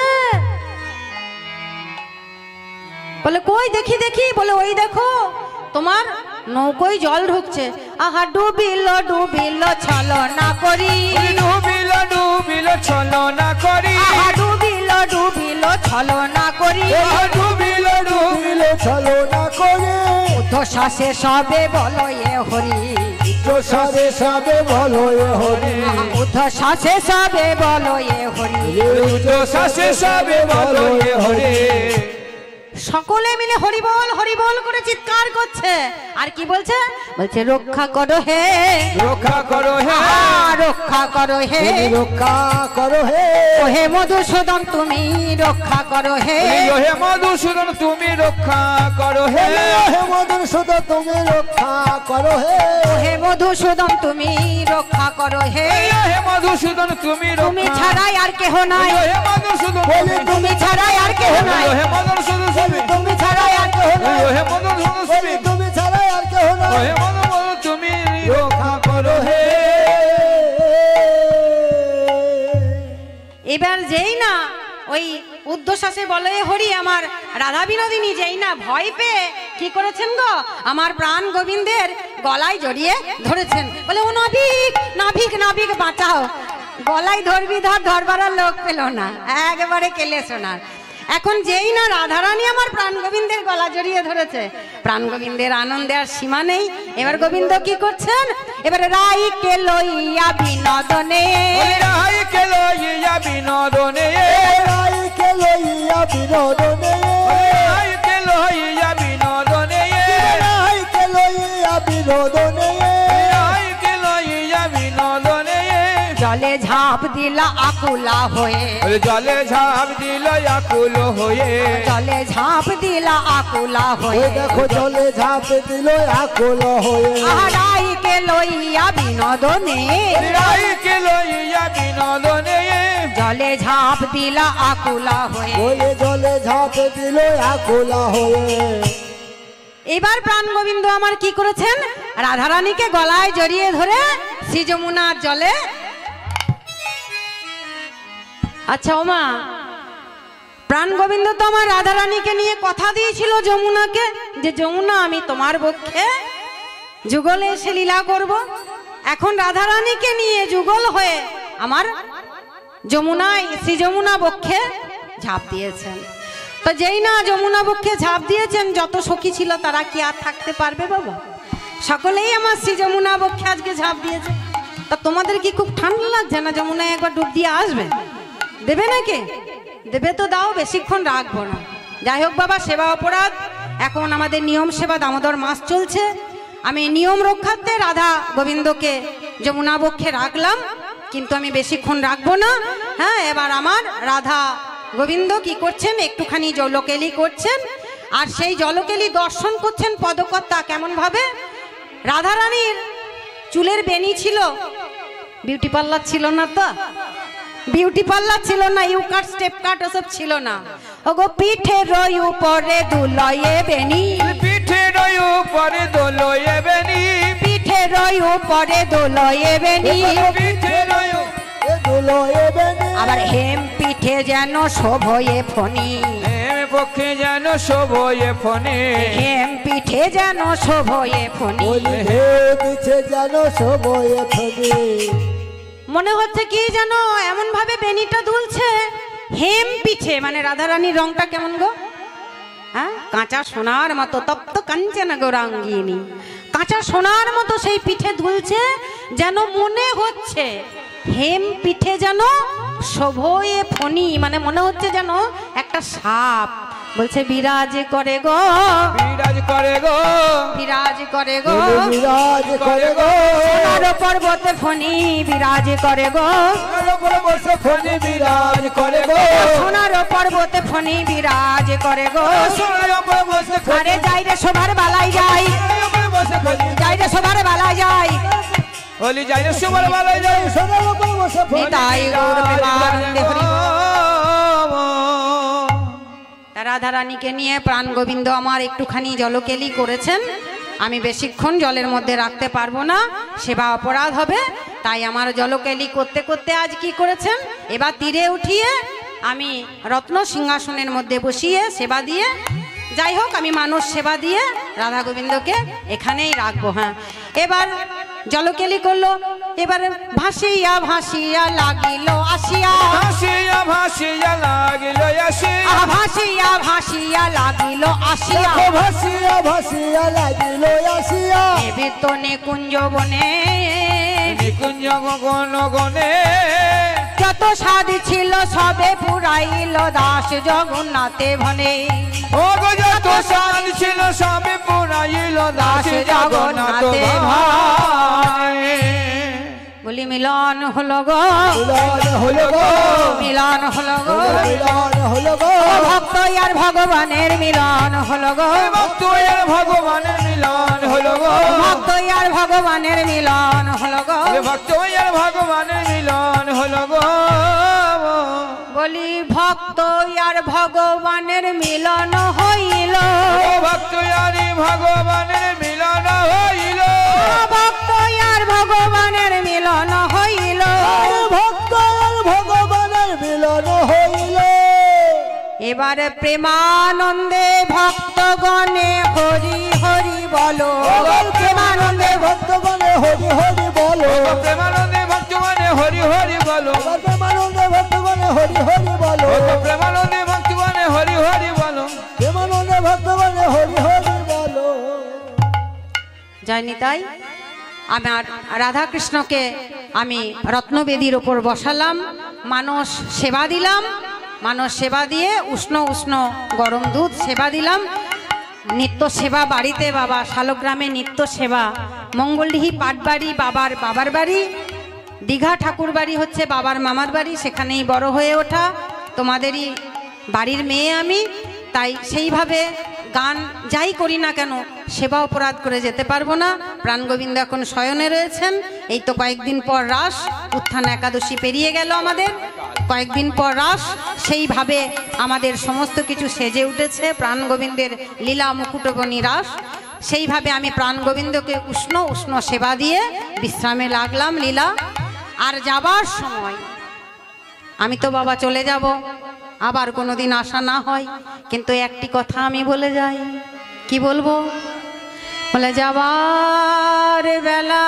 বলে কই দেখি দেখি, বলে ওই দেখো তোমার নৌকোয় জল ঢুকছে। আহা ডুবিল ডুবিল ছলনা করি, ডুবিল ডুবিল ছলনা করি, আহা ডুবিল ডুবিল ছলনা করি, ডুবিল ডুবিল ছলনা করে, উদ্ধশ্বাসে সবে বলো এ হরি, উদ্ধশ্বাসে সবে বলো এ হরি, উদ্ধশ্বাসে সবে বলো এ হরি, উদ্ধশ্বাসে সবে বলো এ হরি। সকলে মিলে হরিবল হরিবল করে চিৎকার করছে। আর কি বলছে? বলছে রক্ষা করো হে, রক্ষা করো হে, রক্ষা করো হে, রক্ষা করো হে, ওহে মধুসূদন তুমি রক্ষা করো হে, হে মধুসূদন তুমি রক্ষা করো হে, হে মধুসূদন তুমি রক্ষা করো হে, ওহে মধুসূদন তুমি রক্ষা করো হে, হে মধুসূদন তুমি তুমি ছাড়াই আর কেহ নাই, হে মধুসূদন তুমি ছাড়াই আর কেহ নাই, হে মধুসূদন তুমি ছাড়াই আর কেহ নাই, হে মধুসূদন তুমি ছাড়া আর কেহ নাই, হে মধুসূদন তুমি রক্ষা করো হে। এবার যেই না ওই উদ্ধশ্বাসে বলে হরি আমার রাধা বিনোদিনী যেই না ভয় পেয়ে কি করেছেন গো, আমার প্রাণ গোবিন্দের গলায় জড়িয়ে ধরেছেন। বলে ও নাবিক নাবিক নাবিক বাঁচাও, গলায় ধরবি ধর, ধরবার আর লোক পেল না, একেবারে কেলে শোনার। এখন যেই না রাধারানী আমার প্রাণ গোবিন্দের গলা জড়িয়ে ধরেছে, প্রাণ গোবিন্দের আনন্দে আর সীমা নেই। এবার গোবিন্দ কি করছেন, এবারে রাইকে লইয়া বিনোদনে, রাইকে লইয়া বিনোদনে, রাইকে লইয়া বিনোদনে, রাইকে লইয়া বিনোদনে, রাইকে লইয়া বিনোদনে, রাইকে লইয়া বিনোদনে, জলে ঝাঁপ দিলা আকুলা হয়ে, জলে ঝাঁপ দিল আকুল হয়ে, জলে ঝাঁপ দিলা আকুলা ওই হয়ে, দেখো জলে ঝাঁপ দিল আকুল হয়ে, রাইকে লইয়া বিনোদনে, রাইকে লইয়া বিনোদনে, জলে ঝাঁপ দিলা আকুলা হয়ে। ওই জলে ঝাঁপ দিল আকুল হয়ে। এবার প্রাণ গোবিন্দ আমার কি করেছেন, রাধারানীকে গলায় জড়িয়ে ধরে শ্রী যমুনার জলে। আচ্ছা ওমা, প্রাণ গোবিন্দ তো আমার রাধারানীকে নিয়ে কথা দিয়েছিল যমুনাকে, যে যমুনা আমি তোমার পক্ষে যুগলে এসে লীলা করব। এখন রাধারানীকে নিয়ে যুগল হয়ে আমার যমুনায় শ্রী যমুনা বক্ষে ঝাঁপ দিয়েছেন। তো যেই না যমুনা বক্ষে ঝাঁপ দিয়েছেন, যত সখী ছিল তারা কি আর থাকতে পারবে বাবা? সকলেই আমার শ্রী যমুনা বক্ষে আজকে ঝাঁপ দিয়েছে। তা তোমাদের কি খুব ঠান্ডা লাগছে না? যমুনায় একবার ডুব দিয়ে আসবে, দেবে নাকি? দেবে তো দাও, বেশিক্ষণ রাখবো না। যাই হোক বাবা, সেবা অপরাধ, এখন আমাদের নিয়ম সেবা দামোদর মাস চলছে। আমি নিয়ম রক্ষার্থে রাধা গোবিন্দকে যমুনা বক্ষে রাখলাম, কিন্তু আমি বেশিক্ষণ রাখবো না। হ্যাঁ, এবার আমার রাধা গোবিন্দ কি করছেন, একটুখানি জলকেলি করছেন, আর সেই জলকেলি দর্শন করছেন পদকর্তা। কেমন ভাবে? রাধারানীর চুলের বেনি ছিল, বিউটি পার্লার ছিল না, তো বিউটি পার্লার ছিল না, ইউ কাট স্টেপ কাট ওসব ছিল না। ওগো পিঠে রই উপরে দুলয়ে বেনি, পিঠে রই উপরে দোলয়ে বেনি, পিঠে রই উপরে দুলয়ে বেনি, পিঠে রই দুলয়ে বেনি, আবার হেম পিঠে যেন শোভয়ে ফণি, হেম পক্ষে যেন শোভয়ে ফণি, হেম পিঠে যেন শোভয়ে ফণি। বলি হে দিছে যেন শোভয়ে ফণি। মনে হচ্ছে কি যেন এমন ভাবে বেনিটা দুলছে, হেম পিঠে মানে রাধারানীর রংটা কেমন গো, হ্যাঁ, কাঁচা সোনার মতো, তপ্ত কাঞ্চন গৌরাঙ্গিনী, কাঁচা সোনার মতো সেই পিঠে দুলছে, যেন মনে হচ্ছে হেম পিঠে যেন শোভয়ে ফণি, মানে মনে হচ্ছে যেন একটা সাপ। বলছে বিরাজ করে গো, বিরাজ করে গো, বিরাজ করে গো, বিরাজ করে গো, সোনার পর্বতে ফণি বিরাজ করে গো, সোনার উপরে বসে ফণি বিরাজ করে গো, সোনার পর্বতে ফণি বিরাজ করে গো। সোনার উপরে বসে আরে যাই রে শোভার বালাই যাই, উপরে বসে ফণি, যাই রে শোভার বালাই যাই, বলি যাই রে সুবল বালাই যাই, সোনার উপরে বসে ফণি নিতাই গৌর প্রেমানন্দে হরি বল। রাধারানীকে নিয়ে প্রাণ গোবিন্দ আমার একটুখানি জলকেলি করেছেন। আমি বেশিক্ষণ জলের মধ্যে রাখতে পারবো না, সেবা অপরাধ হবে। তাই আমার জলকেলি করতে করতে আজ কি করেছেন, এবার তীরে উঠিয়ে আমি রত্ন সিংহাসনের মধ্যে বসিয়ে সেবা দিয়ে, যাই হোক আমি মানুষ সেবা দিয়ে রাধা গোবিন্দকে এখানেই রাখবো। হ্যাঁ, এবার জলকেলি করলো, এবার ভাসিয়া ভাসিয়া লাগিল আসিয়া, ভাসিয়া ভাসিয়া লাগিল আসিয়া, ভাসিয়া ভাসিয়া লাগিল আসিয়া, ভাসিয়া ভাসিয়া লাগিল আসিয়া, বেতনে কুঞ্জ বনে নিকুঞ্জ গগন গনে, যত সাধ ছিল সবে পুরাইল দাস জগন্নাথে ভনে, ও গো যত শান ছিল সবে পুরাইল দাস জগন্নাথ ভাই। বলি মিলন হলো গো, মিলন হলো গো, মিলন হলো গো, মিলন হলো গো, ভক্ত আর ভগবানের মিলন হলো গো, ভক্ত আর ভগবানের মিলন হলো গো, ভক্ত আর ভগবানের মিলন হলো গো, ভক্ত আর ভগবানের মিলন হলো গো, বলি ভক্ত আর ভগবানের মিলন হইল, ভক্ত আর ভগবানের মিলন হইল, ভক্ত আর ভগবানের মিলন হইল, ভক্ত আর ভগবানের মিলন হইল। এবারে প্রেমানন্দে ভক্তগণে হরি হরি বলো, প্রেমানন্দে ভক্তগণে হরি হরি বলো, প্রেমানন্দে ভক্তগণে হরি হরি বলো, প্রেমানন্দে ভক্তগণে হরি হরি বলো, প্রেমানন্দে ভক্তগণে হরি জয় নিতাই। আমার রাধাকৃষ্ণকে আমি রত্নবেদীর ওপর বসালাম, মানস সেবা দিলাম, মানস সেবা দিয়ে উষ্ণ উষ্ণ গরম দুধ সেবা দিলাম। নিত্য সেবা বাড়িতে, বাবা শালগ্রামে নিত্য সেবা, মঙ্গলডিহি পাটবাড়ি বাবার বাড়ি, দীঘা ঠাকুর বাড়ি হচ্ছে বাবার মামার বাড়ি, সেখানেই বড় হয়ে ওঠা, তোমাদেরই বাড়ির মেয়ে আমি। তাই সেইভাবে গান যাই করি না কেন সেবা অপরাধ করে যেতে পারবো না। প্রাণগোবিন্দ এখন শয়নে রয়েছেন, এই তো কয়েকদিন পর রাস, উত্থান একাদশী পেরিয়ে গেল আমাদের, কয়েকদিন পর রাস, সেইভাবে আমাদের সমস্ত কিছু সেজে উঠেছে প্রাণগোবিন্দের লীলা মুকুটবনী রাস। সেইভাবে আমি প্রাণগোবিন্দকে উষ্ণ উষ্ণ সেবা দিয়ে বিশ্রামে লাগলাম লীলা। আর যাবার সময় আমি তো বাবা চলে যাব, আবার কোনোদিন আসা না হয়, কিন্তু একটি কথা আমি বলে যাই। কি বলবো? বলে যাবার বেলা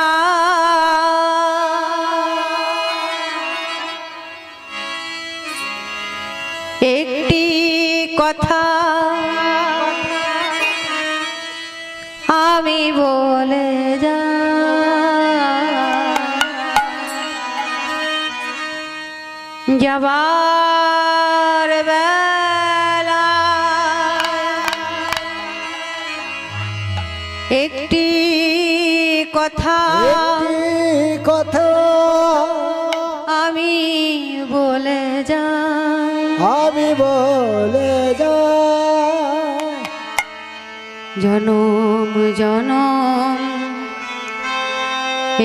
একটি কথা আমি বলে যাই। যাবার বেলা একটি কথা আমি বলে যাই, জনম জনম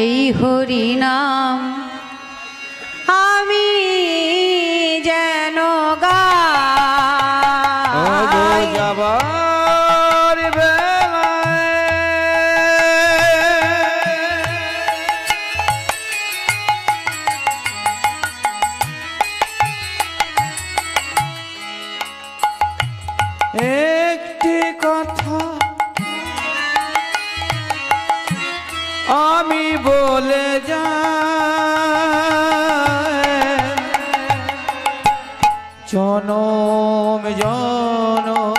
এই হরি নাম আমি যেন গাই। যাবার বেলায় একটি কথা আমি বলে যাই, জনম জনম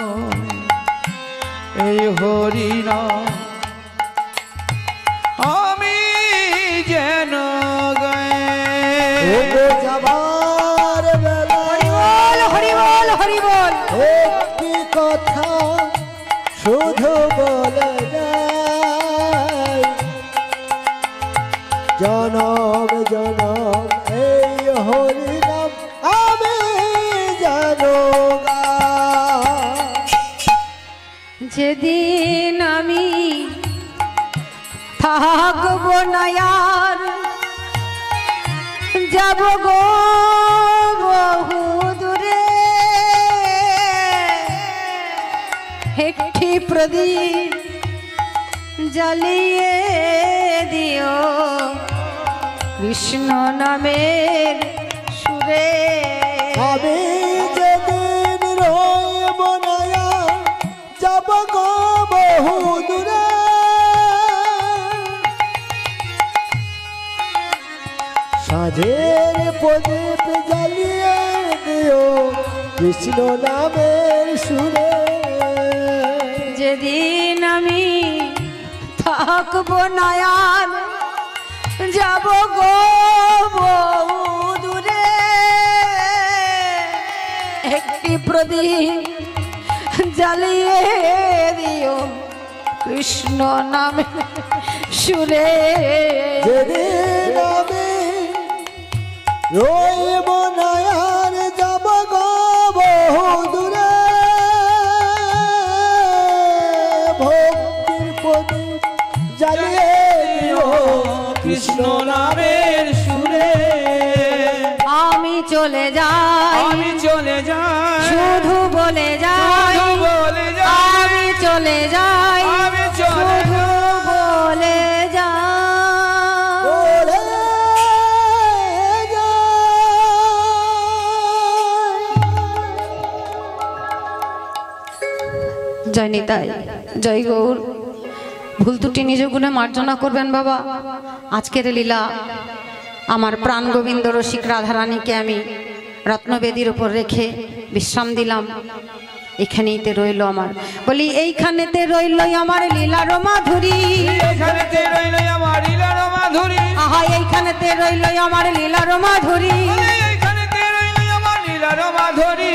এই হরি নাম আমি যেন গাই। যাবার বেলা হরি বল হরি বল, একটি কথা শুধু বলে যাই, জনম জনম এই হরি নাম আমি জানো গাই। যেদিন আমি থাকবো না আর যাব গো বহু দূরে, একটি প্রদীপ জ্বালিয়ে দিও কৃষ্ণ নামের সুরে। আমি যেদিন রইব না যাব গো বহু দূরে, সাজের প্রদীপ জ্বালিয়ে দিও কৃষ্ণ নামের সুরে। যেদিন আমি থাকবো না আর যাব গো বহু দূরে, একটি প্রদীপ জ্বালিয়ে দিও কৃষ্ণ নামে সুরে। যেদিন আমি রইব না আর যাব গো বহু দূরে, ভক্তির প্রদীপ জ্বালিয়ে দিও কৃষ্ণ নামের সুরে। আমি চলে যাই, আমি চলে যাই, শুধু বলে যাই, শুধু বলে যাই, আমি চলে যাই, আমি চলে শুধু বলে যাই। বলে জয় নিতাই, জয় গৌর। ভুল ত্রুটি নিজ গুণে মার্জনা করবেন বাবা। আজকের লীলা আমার প্রাণ গোবিন্দ রসিক রাধারানীকে আমি রত্নবেদীর উপর রেখে বিশ্রাম দিলাম। এখানেইতে রইল আমার, বলি এইখানেতে রইল আমার লীলার মাধুরী, এইখানেতে রইল আমার লীলার মাধুরী, আহা এইখানেতে রইল আমার লীলার মাধুরী, এইখানেতে রইল আমার লীলার মাধুরী।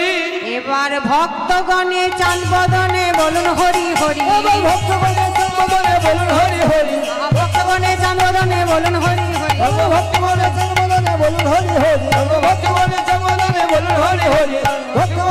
এবার ভক্তগণে চাঁদ বদনে বলুন হরি হরি, ভক্তগণে চন্দ্রবদনে বলুন হরি হরি, ভক্তগণে চাঁদ বদনে বলুন হরি হরি, ভক্তগণে চন্দ্রবদনে বলুন হরি হরি, ভক্তগণে চন্দ্রবদনে বলুন হরি হরি, ভক্তগণে